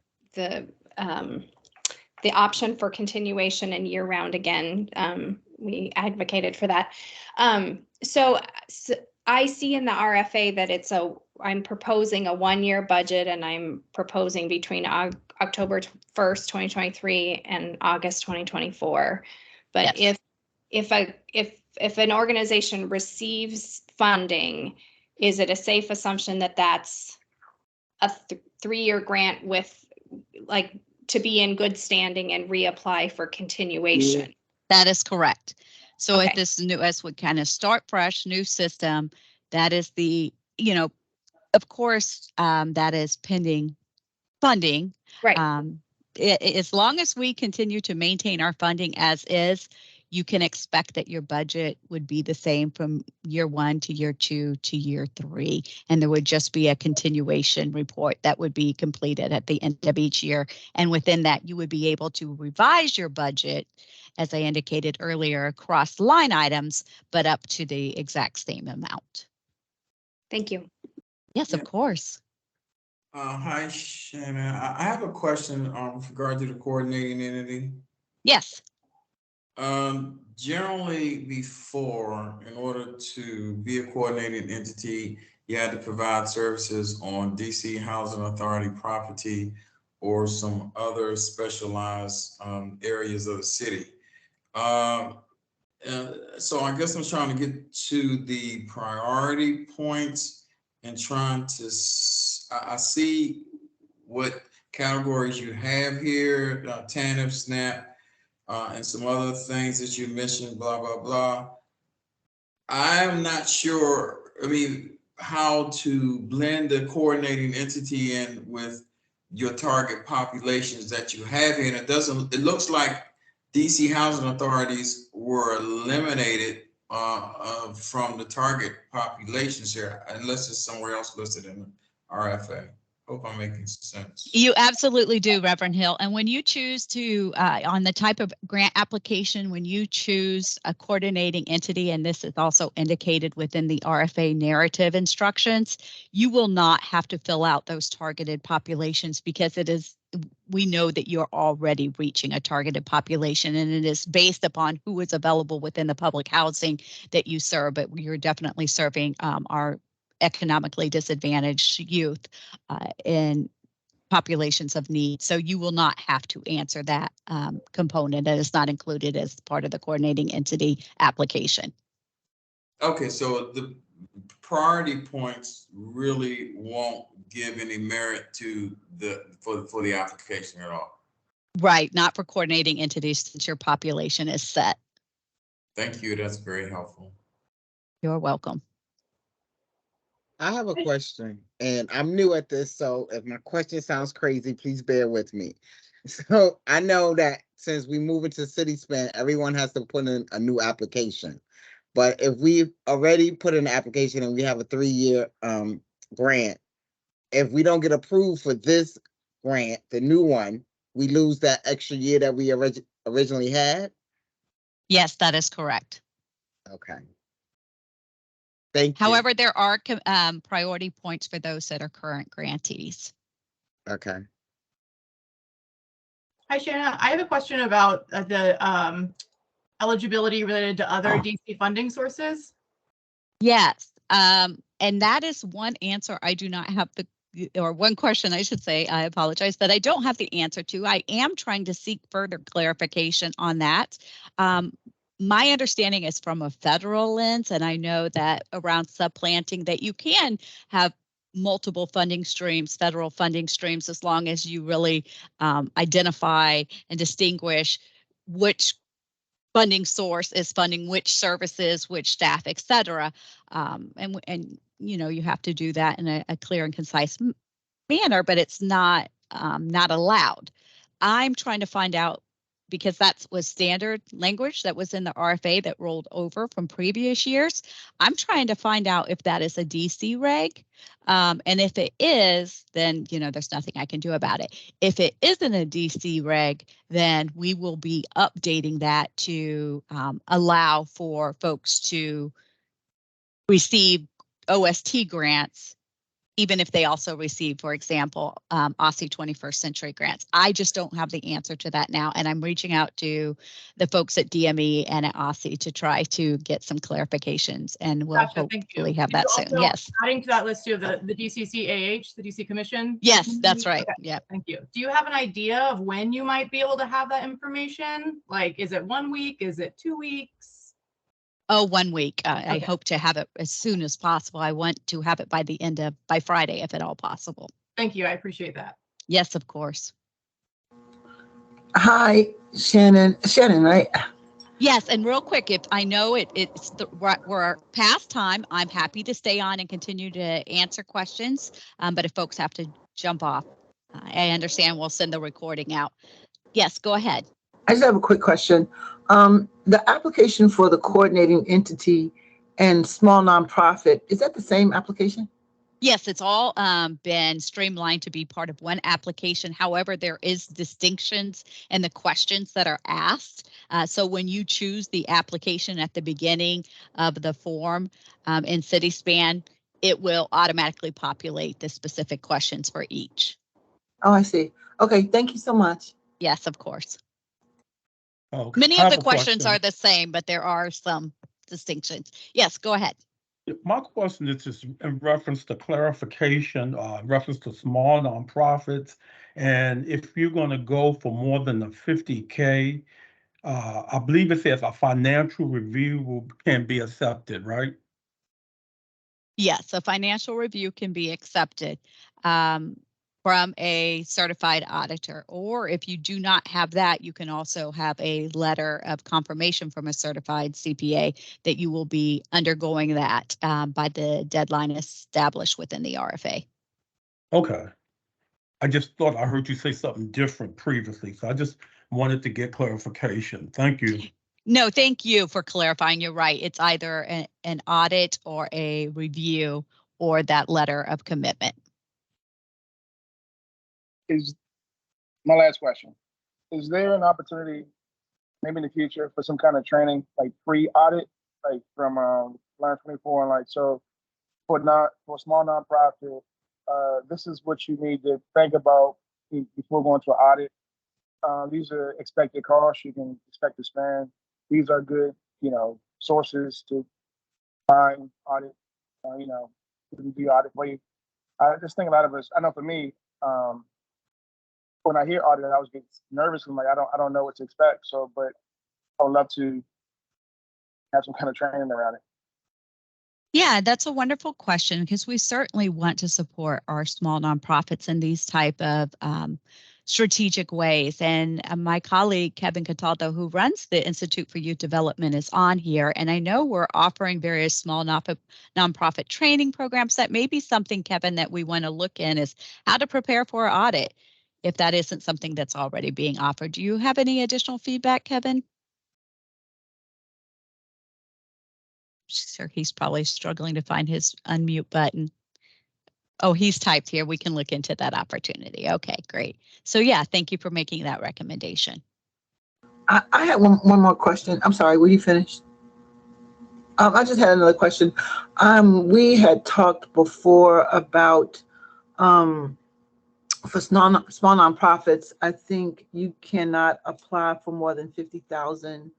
option for continuation and year-round again. We advocated for that. So I see in the RFA that I'm proposing a 1-year budget, and I'm proposing between October 1st, 2023 and August 2024. But yes. if an organization receives funding, is it a safe assumption that that's a 3-year grant with to be in good standing and reapply for continuation? That is correct. So Okay. if this new, as we kind of start fresh, new system, that is the, of course, that is pending funding. Right. As long as we continue to maintain our funding as is, you can expect that your budget would be the same from year 1 to year 2 to year 3. And there would just be a continuation report that would be completed at the end of each year. And within that, you would be able to revise your budget, as I indicated earlier, across line items, but up to the exact same amount. Thank you. Yes, of course. Hi, Shannon. I have a question with regard to the coordinating entity. Yes. Generally before, in order to be a coordinated entity, you had to provide services on DC Housing Authority property or some other specialized areas of the city. So I guess I'm trying to get to the priority points and trying to, I see what categories you have here, TANF, SNAP, and some other things that you mentioned, blah, blah, blah. I'm not sure, I mean, how to blend the coordinating entity in with your target populations that you have here. And it looks like DC housing authorities were eliminated from the target populations here, unless it's somewhere else listed in the RFA. Hope I'm making sense. You absolutely do, Reverend Hill. And when you choose to, on the type of grant application, when you choose a coordinating entity, and this is also indicated within the RFA narrative instructions, you will not have to fill out those targeted populations because we know that you're already reaching a targeted population, and it is based upon who is available within the public housing that you serve. But you're definitely serving our economically disadvantaged youth in populations of need. So you will not have to answer that component that is not included as part of the coordinating entity application. Okay, so the priority points really won't give any merit to for the application at all. Right, not for coordinating entities since your population is set. Thank you, that's very helpful. You're welcome. I have a question, and I'm new at this, so if my question sounds crazy, please bear with me. So I know that since we move into city span, everyone has to put in a new application. But if we already put in an application and we have a 3-year grant, if we don't get approved for this grant, the new one, we lose that extra year that we originally had? Yes, that is correct. Okay. Thank you. However, there are priority points for those that are current grantees. Okay. Hi, Shanna. I have a question about the eligibility related to other DC funding sources. Yes, and that is one answer I do not have or one question I should say, I apologize, that I don't have the answer to. I am trying to seek further clarification on that. My understanding is from a federal lens, and I know that around subplanting that you can have multiple funding streams, federal funding streams, as long as you really identify and distinguish which funding source is funding which services, which staff, et cetera. And you know, you have to do that in a clear and concise manner, but it's not allowed. I'm trying to find out, because that was standard language that was in the RFA that rolled over from previous years. I'm trying to find out if that is a DC reg. And if it is, then, you know, there's nothing I can do about it. If it isn't a DC reg, then we will be updating that to allow for folks to receive OST grants, even if they also receive, for example, OSSI 21st Century grants. I just don't have the answer to that now, and I'm reaching out to the folks at DME and at OSSI to try to get some clarifications, and we'll hopefully have that soon. Yes. Adding to that list too, the DCCAH, the DC Commission. Yes, that's right. Okay, yeah. Thank you. Do you have an idea of when you might be able to have that information? Like, is it 1 week? Is it 2 weeks? Oh, 1 week. Okay. I hope to have it as soon as possible. I want to have it by Friday, if at all possible. Thank you. I appreciate that. Yes, of course. Hi, Shannon. Shannon, right? Yes, and real quick, if I know we're past time, I'm happy to stay on and continue to answer questions. But if folks have to jump off, I understand. We'll send the recording out. Yes, go ahead. I just have a quick question. The application for the coordinating entity and small nonprofit, is that the same application? Yes, it's all been streamlined to be part of one application. However, there is distinctions in the questions that are asked. So when you choose the application at the beginning of the form in CitySpan, it will automatically populate the specific questions for each. Oh, I see. Okay, thank you so much. Yes, of course. Okay. Many of the questions are the same, but there are some distinctions. Yes, go ahead. My question is just in reference to clarification, in reference to small nonprofits. And if you're going to go for more than the 50K, I believe it says a financial review can be accepted, right? Yes, a financial review can be accepted. from a certified auditor. Or if you do not have that, you can also have a letter of confirmation from a certified CPA that you will be undergoing that by the deadline established within the RFA. Okay. I just thought I heard you say something different previously, so I just wanted to get clarification. Thank you. No, thank you for clarifying. You're right. It's either an audit or a review or that letter of commitment. Is my last question. Is there an opportunity, maybe in the future, for some kind of training, like pre-audit, like from Learn 24, and like, so for small nonprofit, this is what you need to think about before going to an audit. These are expected costs you can expect to spend. These are good, sources to find audit, do audit for you. I just think a lot of us, I know for me, when I hear audit, I always get nervous and like, I don't know what to expect. So, but I would love to have some kind of training around it. Yeah, that's a wonderful question, because we certainly want to support our small nonprofits in these type of strategic ways. And my colleague, Kevin Cataldo, who runs the Institute for Youth Development, is on here. And I know we're offering various small nonprofit training programs. That may be something, Kevin, that we want to look in, is how to prepare for an audit, if that isn't something that's already being offered. Do you have any additional feedback, Kevin? Sure, he's probably struggling to find his unmute button. Oh, he's typed here. We can look into that opportunity. Okay, great. So yeah, thank you for making that recommendation. I had one more question. I'm sorry, were you finished? I just had another question. We had talked before about for small nonprofits, I think you cannot apply for more than 50,000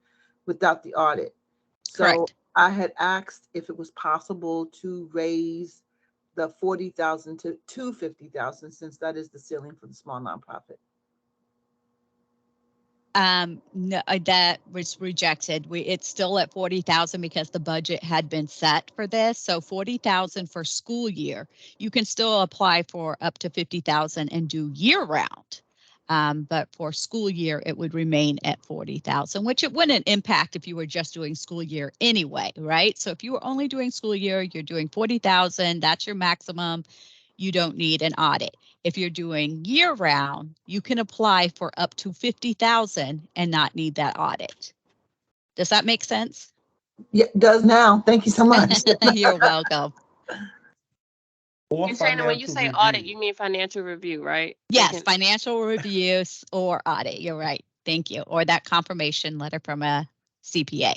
without the audit. So correct. I had asked if it was possible to raise the 40,000 to 50,000, since that is the ceiling for the small nonprofit. No, that was rejected. It's still at 40,000 because the budget had been set for this. So 40,000 for school year. You can still apply for up to 50,000 and do year round. But for school year, it would remain at 40,000, which it wouldn't impact if you were just doing school year anyway, right? So if you were only doing school year, you're doing 40,000, that's your maximum. You don't need an audit. If you're doing year round, you can apply for up to 50,000 and not need that audit. Does that make sense? Yeah, it does now. Thank you so much. You're welcome. And Shannon, when you say audit, you mean financial review, right? Yes, financial reviews or audit. You're right. Thank you. Or that confirmation letter from a CPA.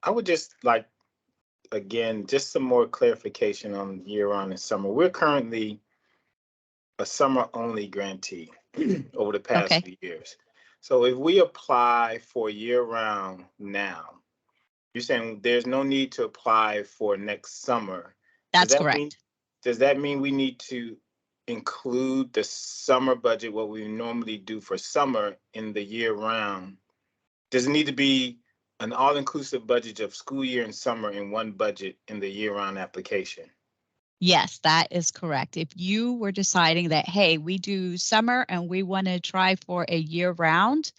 I would just like, again, just some more clarification on year-round and summer. We're currently a summer-only grantee over the past few years. So if we apply for year-round now, you're saying there's no need to apply for next summer. That's correct. Does that mean we need to include the summer budget, what we normally do for summer, in the year-round? Does it need to be an all-inclusive budget of school year and summer in one budget in the year-round application? Yes, that is correct. If you were deciding that, hey, we do summer and we want to try for a year round,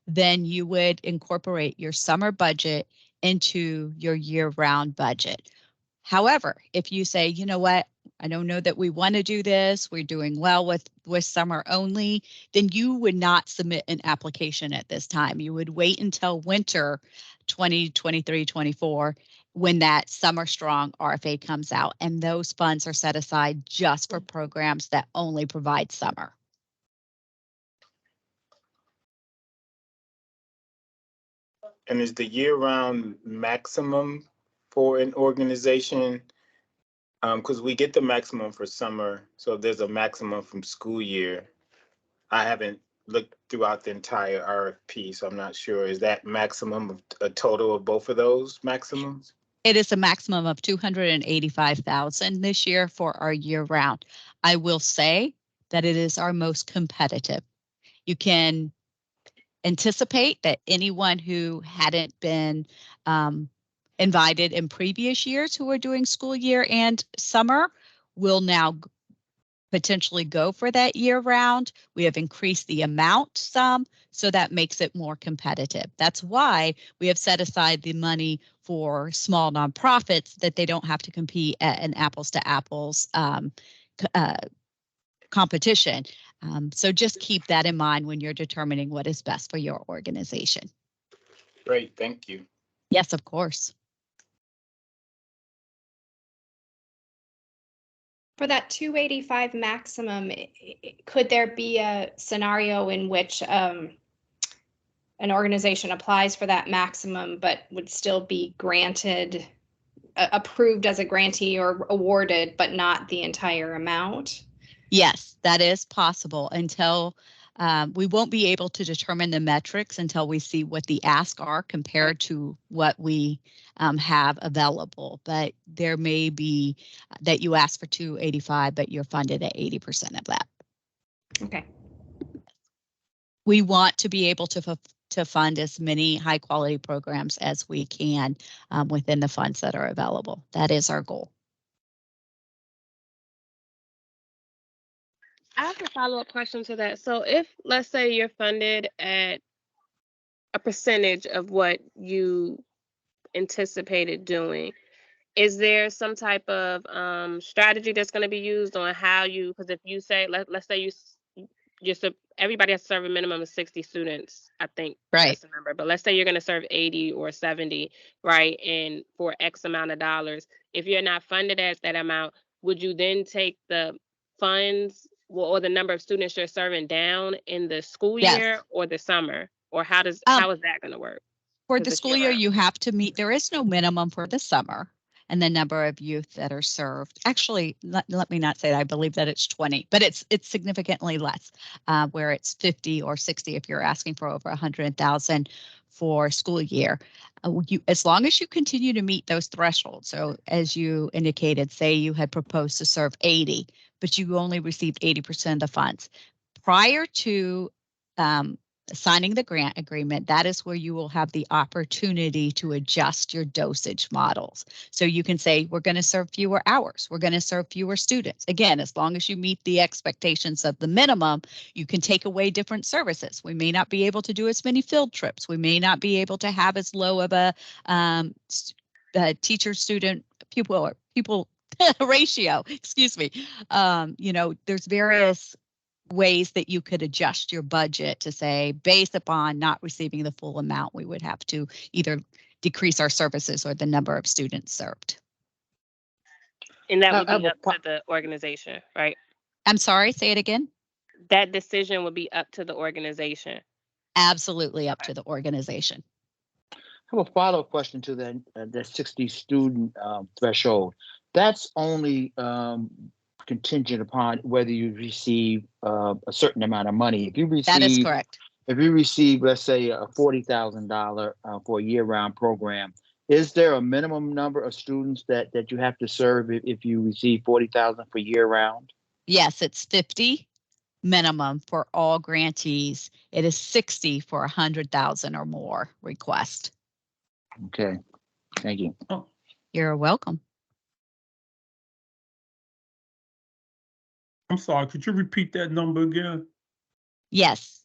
then you would incorporate your summer budget into your year round budget. However, if you say, you know what, I don't know that we want to do this, we're doing well with summer only, then you would not submit an application at this time. You would wait until winter 2023-24 when that Summer Strong RFA comes out, and those funds are set aside just for programs that only provide summer. And is the year-round maximum for an organization? Because we get the maximum for summer, so there's a maximum from school year. I haven't looked throughout the entire RFP, so I'm not sure. Is that maximum of a total of both of those maximums? It is a maximum of 285,000 this year for our year round. I will say that it is our most competitive. You can anticipate that anyone who hadn't been invited in previous years who are doing school year and summer will now potentially go for that year round. We have increased the amount some, so that makes it more competitive. That's why we have set aside the money for small nonprofits, that they don't have to compete at an apples to apples competition. So just keep that in mind when you're determining what is best for your organization. Great, thank you. Yes, of course. For that 285 maximum, could there be a scenario in which an organization applies for that maximum but would still be granted, approved as a grantee or awarded, but not the entire amount? Yes, that is possible until we won't be able to determine the metrics until we see what the asks are compared to what we have available. But there may be that you ask for 285, but you're funded at 80% of that. Okay. We want to be able to fund as many high quality programs as we can within the funds that are available. That is our goal. I have a follow-up question to that. So if, let's say, you're funded at a percentage of what you anticipated doing, is there some type of strategy that's going to be used on how you, because if you say, let's say everybody has to serve a minimum of 60 students, I think that's the number, but let's say you're going to serve 80 or 70, right? And for X amount of dollars, if you're not funded at that amount, would you then take the funds or the number of students you're serving down in the school year or the summer? Or how is that going to work? For the school year, you have to meet, there is no minimum for the summer and the number of youth that are served. Actually, let me not say that, I believe that it's 20, but it's significantly less, where it's 50 or 60 if you're asking for over 100,000 for school year. As long as you continue to meet those thresholds. So as you indicated, say you had proposed to serve 80, but you only received 80% of the funds. Prior to signing the grant agreement, that is where you will have the opportunity to adjust your dosage models. So you can say, we're going to serve fewer hours. We're going to serve fewer students. Again, as long as you meet the expectations of the minimum, you can take away different services. We may not be able to do as many field trips. We may not be able to have as low of a teacher student pupil ratio, excuse me. There's various ways that you could adjust your budget to say, based upon not receiving the full amount, we would have to either decrease our services or the number of students served. And that would be up to the organization, right? I'm sorry, say it again. That decision would be up to the organization. Absolutely up to the organization. I have a follow-up question to the 60 student threshold. That's only contingent upon whether you receive a certain amount of money. If you receive, that is correct. If you receive, let's say, a $40,000 for a year-round program, is there a minimum number of students that you have to serve if you receive 40,000 for year-round? Yes, it's 50 minimum for all grantees. It is 60 for 100,000 or more request. Okay, thank you. Oh, you're welcome. I'm sorry, could you repeat that number again? Yes.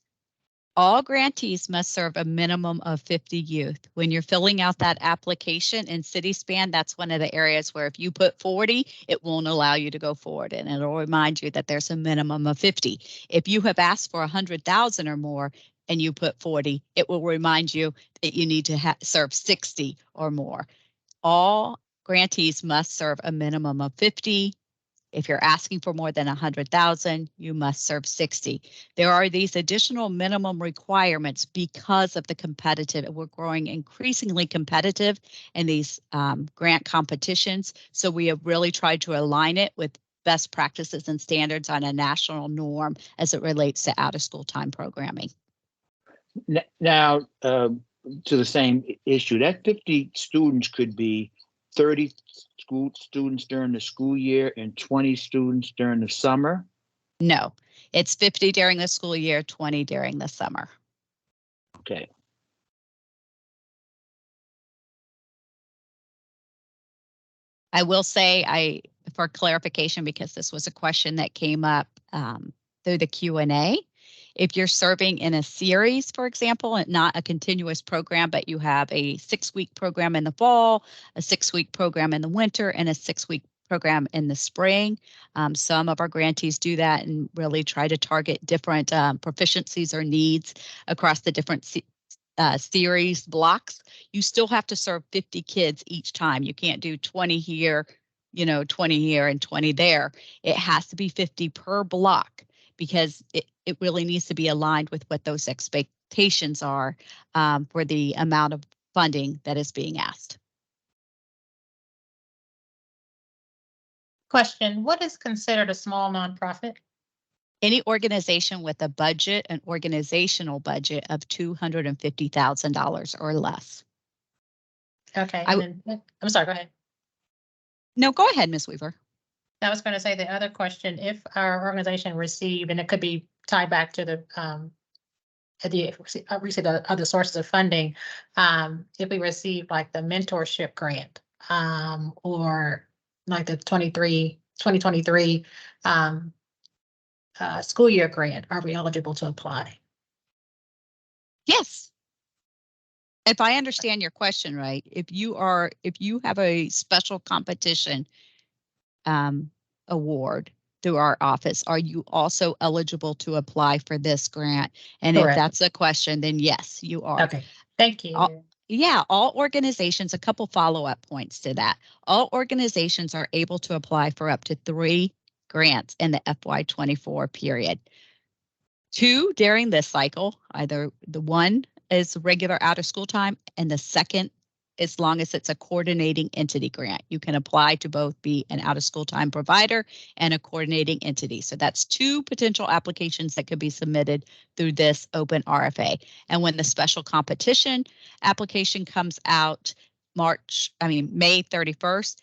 All grantees must serve a minimum of 50 youth. When you're filling out that application in CitySpan, that's one of the areas where if you put 40, it won't allow you to go forward, and it'll remind you that there's a minimum of 50. If you have asked for 100,000 or more and you put 40, it will remind you that you need to serve 60 or more. All grantees must serve a minimum of 50. If you're asking for more than 100,000, you must serve 60. There are these additional minimum requirements because of the competitive. We're growing increasingly competitive in these grant competitions. So we have really tried to align it with best practices and standards on a national norm as it relates to out of school time programming. Now, to the same issue, that 50 students could be 30 school students during the school year and 20 students during the summer? No, it's 50 during the school year, 20 during the summer. Okay. I will say, for clarification, because this was a question that came up through the Q&A. If you're serving in a series, for example, and not a continuous program, but you have a 6-week program in the fall, a 6-week program in the winter, and a 6-week program in the spring. Some of our grantees do that and really try to target different proficiencies or needs across the different series blocks. You still have to serve 50 kids each time. You can't do 20 here, 20 here and 20 there. It has to be 50 per block, because it really needs to be aligned with what those expectations are for the amount of funding that is being asked. Question, what is considered a small nonprofit? Any organization with a budget, an organizational budget of $250,000 or less. Okay, and then, I'm sorry, go ahead. No, go ahead, Ms. Weaver. I was going to say the other question, if our organization received, and it could be tied back to the other sources of funding, if we received like the mentorship grant, or like the 2023 school year grant, are we eligible to apply? Yes. If I understand your question right, if you have a special competition award through our office, are you also eligible to apply for this grant? And Correct. If that's a question, then yes, you are. Okay, thank you. All organizations, a couple follow-up points to that. All organizations are able to apply for up to 3 grants in the FY24 period. 2 during this cycle, either the one is regular out of school time, and the second, as long as it's a coordinating entity grant. You can apply to both be an out of school time provider and a coordinating entity. So that's 2 potential applications that could be submitted through this open RFA. And when the special competition application comes out May 31st,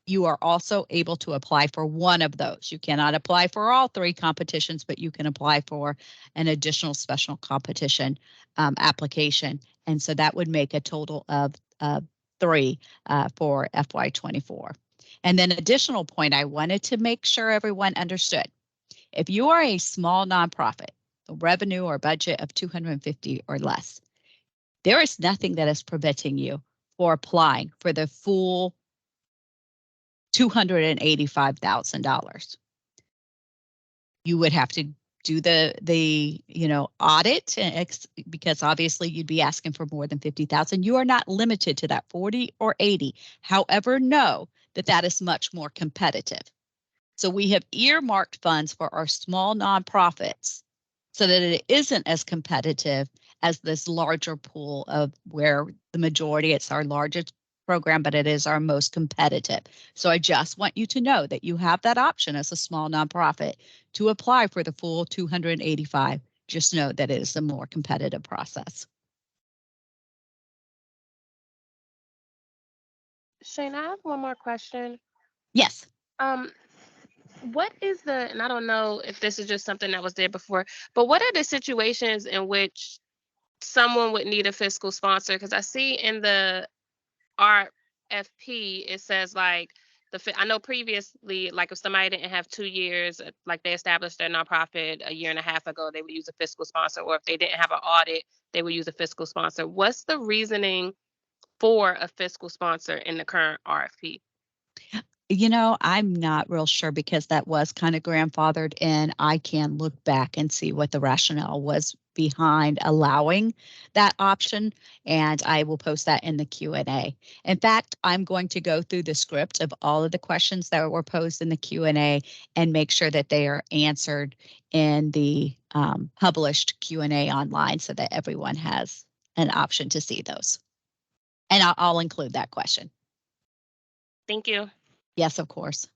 you are also able to apply for one of those. You cannot apply for all 3 competitions, but you can apply for an additional special competition application. And so that would make a total of 3 for FY24. And then additional point, I wanted to make sure everyone understood. If you are a small nonprofit, a revenue or budget of 250 or less, there is nothing that is preventing you for applying for the full $285,000. You would have to do the audit, because obviously you'd be asking for more than 50,000. You are not limited to that 40 or 80. However, know that is much more competitive. So we have earmarked funds for our small nonprofits so that it isn't as competitive as this larger pool of where the majority, it's our largest program, but it is our most competitive. So I just want you to know that you have that option as a small nonprofit to apply for the full 285. Just know that it is a more competitive process. Shane, I have one more question. Yes. What is and I don't know if this is just something that was there before, but what are the situations in which someone would need a fiscal sponsor? Because I see in the RFP, it says like I know previously, like if somebody didn't have 2 years, like they established their nonprofit a year and a half ago, they would use a fiscal sponsor, or if they didn't have an audit, they would use a fiscal sponsor. What's the reasoning for a fiscal sponsor in the current RFP? I'm not real sure, because that was kind of grandfathered in. I can look back and see what the rationale was behind allowing that option, and I will post that in the Q&A. In fact, I'm going to go through the script of all of the questions that were posed in the Q&A and make sure that they are answered in the published Q&A online so that everyone has an option to see those. And I'll include that question. Thank you. Yes, of course.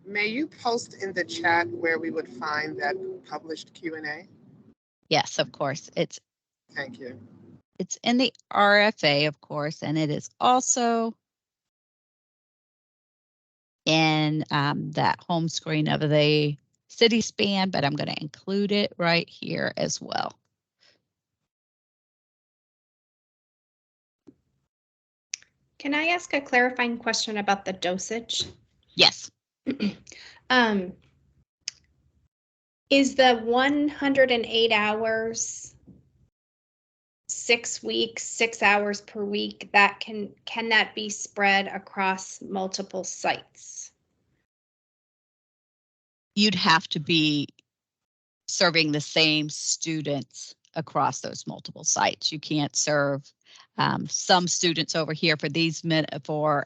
May you post in the chat where we would find that published Q&A? Yes, of course. Thank you. It's in the RFA, of course, and it is also in that home screen of the city span, but I'm going to include it right here as well. Can I ask a clarifying question about the dosage? Yes. Is the 108 hours 6 weeks, 6 hours per week, that can that be spread across multiple sites? You'd have to be serving the same students across those multiple sites. You can't serve some students over here for these for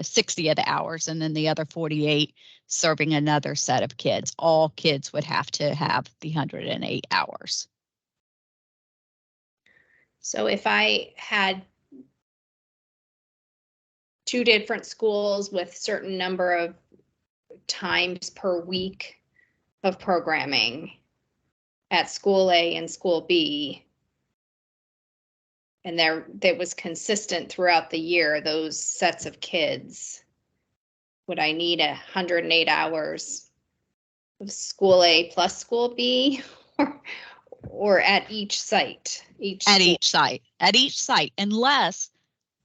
60 of the hours, and then the other 48 serving another set of kids. All kids would have to have the 108 hours. So if I had 2 different schools with certain number of times per week of programming at school A and school B, and that was consistent throughout the year, those sets of kids, would I need 108 hours of school A plus school B, or at each site? At each site, unless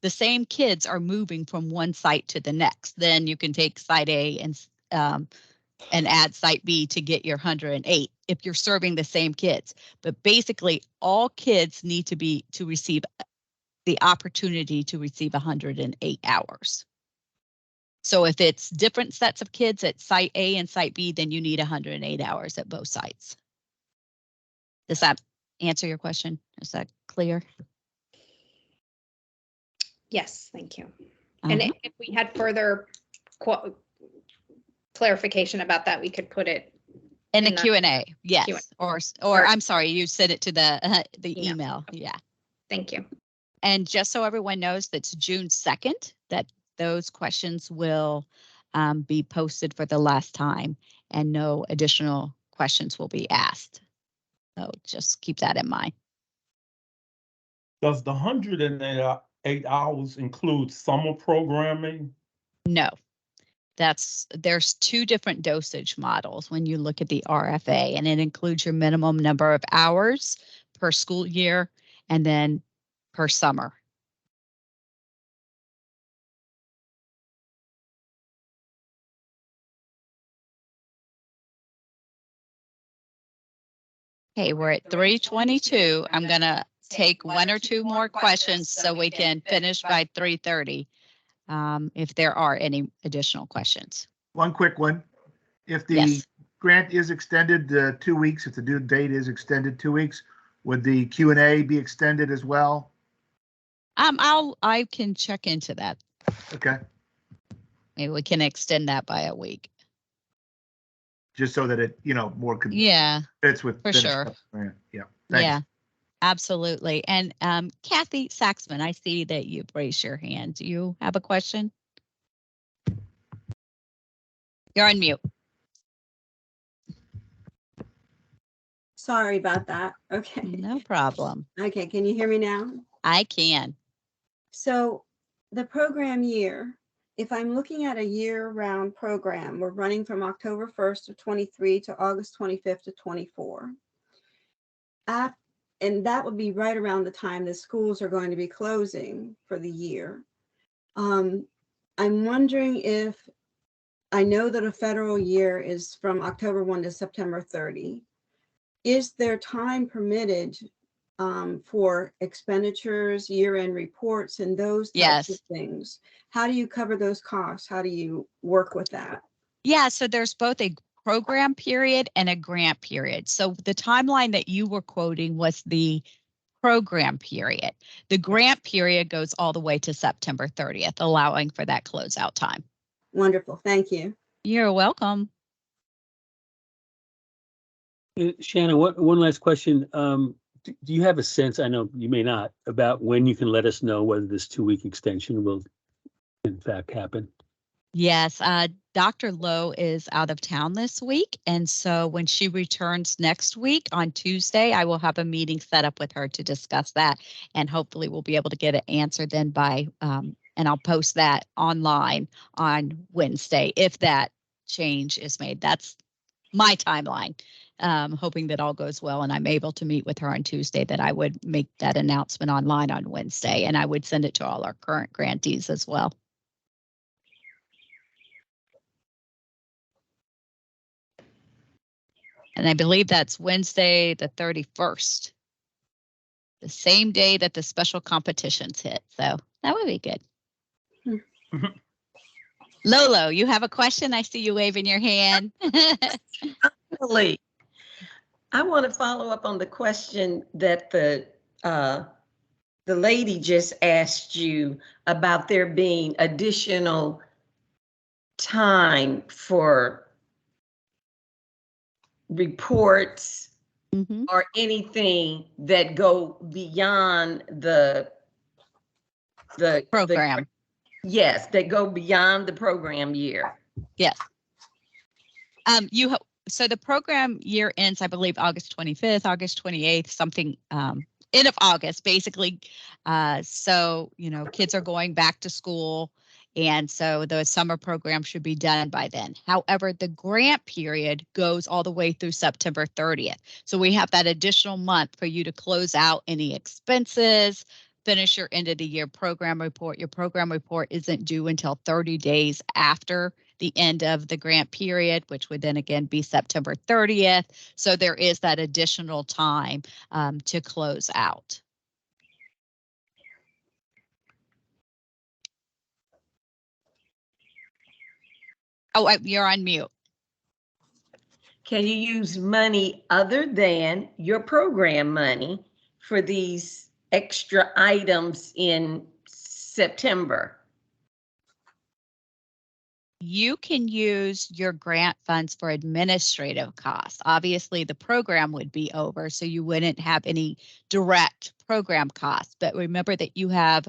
the same kids are moving from one site to the next, then you can take site A and add site B to get your 108 if you're serving the same kids. But basically, all kids need to receive the opportunity to receive 108 hours. So if it's different sets of kids at site A and site B, then you need 108 hours at both sites. Does that answer your question? Is that clear? Yes, thank you. And if we had further clarification about that, we could put it in the Q&A. Yes, Q&A. Or I'm sorry, you sent it to the email. Yeah. Thank you. And just so everyone knows, that's June 2nd that those questions will be posted for the last time, and no additional questions will be asked. So just keep that in mind. Does the 108 hours include summer programming? No. There's 2 different dosage models when you look at the RFA, and it includes your minimum number of hours per school year and then per summer. Okay, we're at 3:22. I'm gonna take 1 or 2 more questions so we can finish by 3:30. If there are any additional questions. One quick one. If the grant is extended 2 weeks, if the due date is extended 2 weeks, would the Q&A be extended as well? I can check into that. Okay. Maybe we can extend that by a week. Just so that it, more could fits with for sure. Yeah. Thanks. Yeah, absolutely. And Kathy Saxman, I see that you've raised your hand. Do you have a question? You're on mute. Sorry about that. Okay. No problem. Okay, can you hear me now? I can. So the program year, if I'm looking at a year-round program, we're running from October 1st of 23 to August 25th of 24. And that would be right around the time the schools are going to be closing for the year. I'm wondering if, I know that a federal year is from October 1 to September 30. Is there time permitted for expenditures, year-end reports, and those types of things? How do you cover those costs? How do you work with that? Yeah, so there's both a program period and a grant period. So the timeline that you were quoting was the program period. The grant period goes all the way to September 30th, allowing for that closeout time. Wonderful, thank you. You're welcome. Shannon, one last question. Do you have a sense, I know you may not, about when you can let us know whether this 2-week extension will in fact happen? Yes, Dr. Lowe is out of town this week, and so when she returns next week on Tuesday, I will have a meeting set up with her to discuss that, and hopefully we'll be able to get an answer then by, and I'll post that online on Wednesday if that change is made. That's my timeline. hoping that all goes well and I'm able to meet with her on Tuesday, that I would make that announcement online on Wednesday, and I would send it to all our current grantees as well. And I believe that's Wednesday, the 31st, the same day that the special competitions hit. So that would be good. Lolo, you have a question? I see you waving your hand. Definitely. I want to follow up on the question that the lady just asked you about there being additional time for reports or anything that go beyond the program. Yes, that go beyond the program year. Yes. So the program year ends, I believe, August 25th, August 28th, something end of August, basically. So, you know, kids are going back to school, and so the summer program should be done by then. However, the grant period goes all the way through September 30th. So we have that additional month for you to close out any expenses, finish your end of the year program report. Your program report isn't due until 30 days after the end of the grant period, which would then again be September 30th. So there is that additional time to close out. Oh, you're on mute. Can you use money other than your program money for these extra items in September? You can use your grant funds for administrative costs. Obviously, the program would be over, so you wouldn't have any direct program costs. But remember that you have,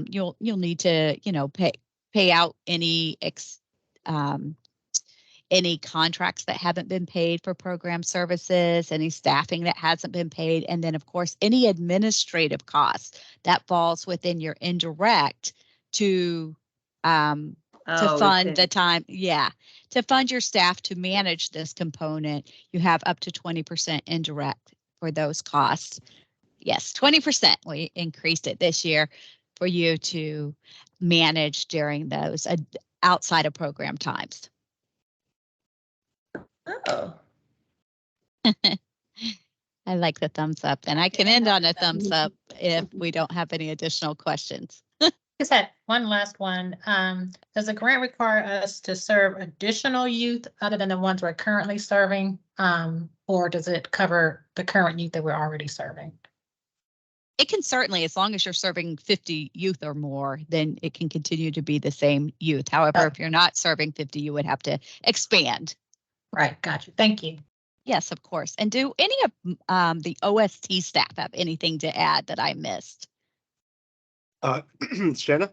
you'll need to, you know, pay out any contracts that haven't been paid for program services, any staffing that hasn't been paid, and then of course any administrative costs that falls within your indirect to fund the time, to fund your staff to manage this component. You have up to 20% indirect for those costs. Yes, 20%. We increased it this year for you to manage during those outside of program times. Oh. I like the thumbs up, and I can end on a thumbs up if we don't have any additional questions. Just had one last one. Does the grant require us to serve additional youth other than the ones we're currently serving? Or does it cover the current youth that we're already serving? It can certainly, as long as you're serving 50 youth or more, then it can continue to be the same youth. However, if you're not serving 50, you would have to expand. Right, gotcha. Thank you. Yes, of course. And do any of the OST staff have anything to add that I missed? Shanna?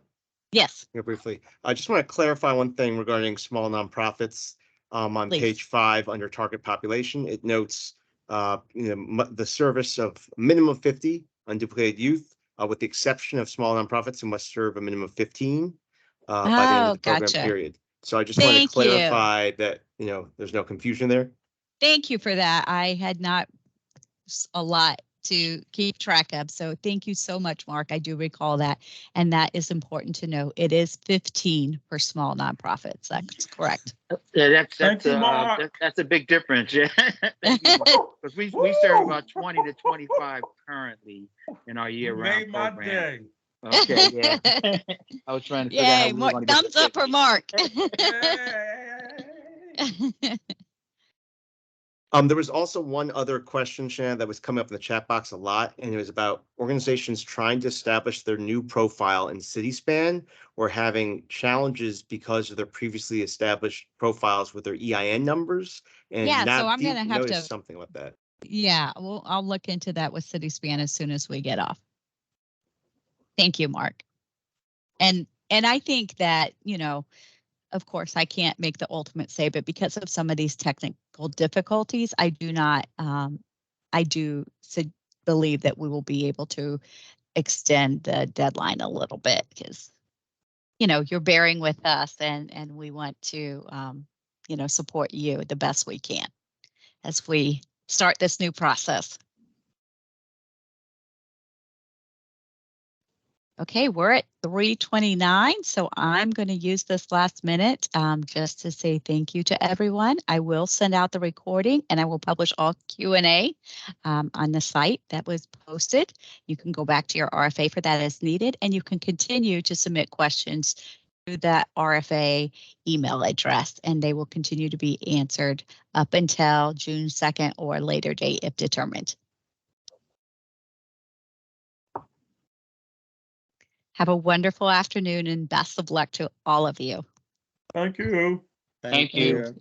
Yes. Yeah, briefly. I just want to clarify one thing regarding small nonprofits. On page 5 under target population, it notes the service of minimum 50 unduplicated youth, with the exception of small nonprofits who must serve a minimum of 15 by the end of the program period. So I just want to clarify that, you know, there's no confusion there. Thank you for that. I had not a lot to keep track of. So thank you so much, Mark. I do recall that. And that is important to know. It is 15 for small nonprofits. That's correct. Yeah, that's a big difference. Yeah, because we serve about 20 to 25 currently in our year-round program. Okay, yeah. I was trying to figure out how we were going to thumbs up for Mark. There was also one other question, Shannon, that was coming up in the chat box a lot, and it was about organizations trying to establish their new profile in CitySpan or having challenges because of their previously established profiles with their EIN numbers. And so I'm going to have to something like that. Yeah, well, I'll look into that with CitySpan as soon as we get off. Thank you, Mark. And I think that, you know, of course, I can't make the ultimate say, but because of some of these technical difficulties, I do believe that we will be able to extend the deadline a little bit because, you know, you're bearing with us and we want to, you know, support you the best we can as we start this new process. Okay, we're at 3:29, so I'm going to use this last minute just to say thank you to everyone. I will send out the recording and I will publish all Q&A on the site that was posted. You can go back to your RFA for that as needed, and you can continue to submit questions through that RFA email address, and they will continue to be answered up until June 2nd or later date if determined. Have a wonderful afternoon and best of luck to all of you. Thank you. Thank you.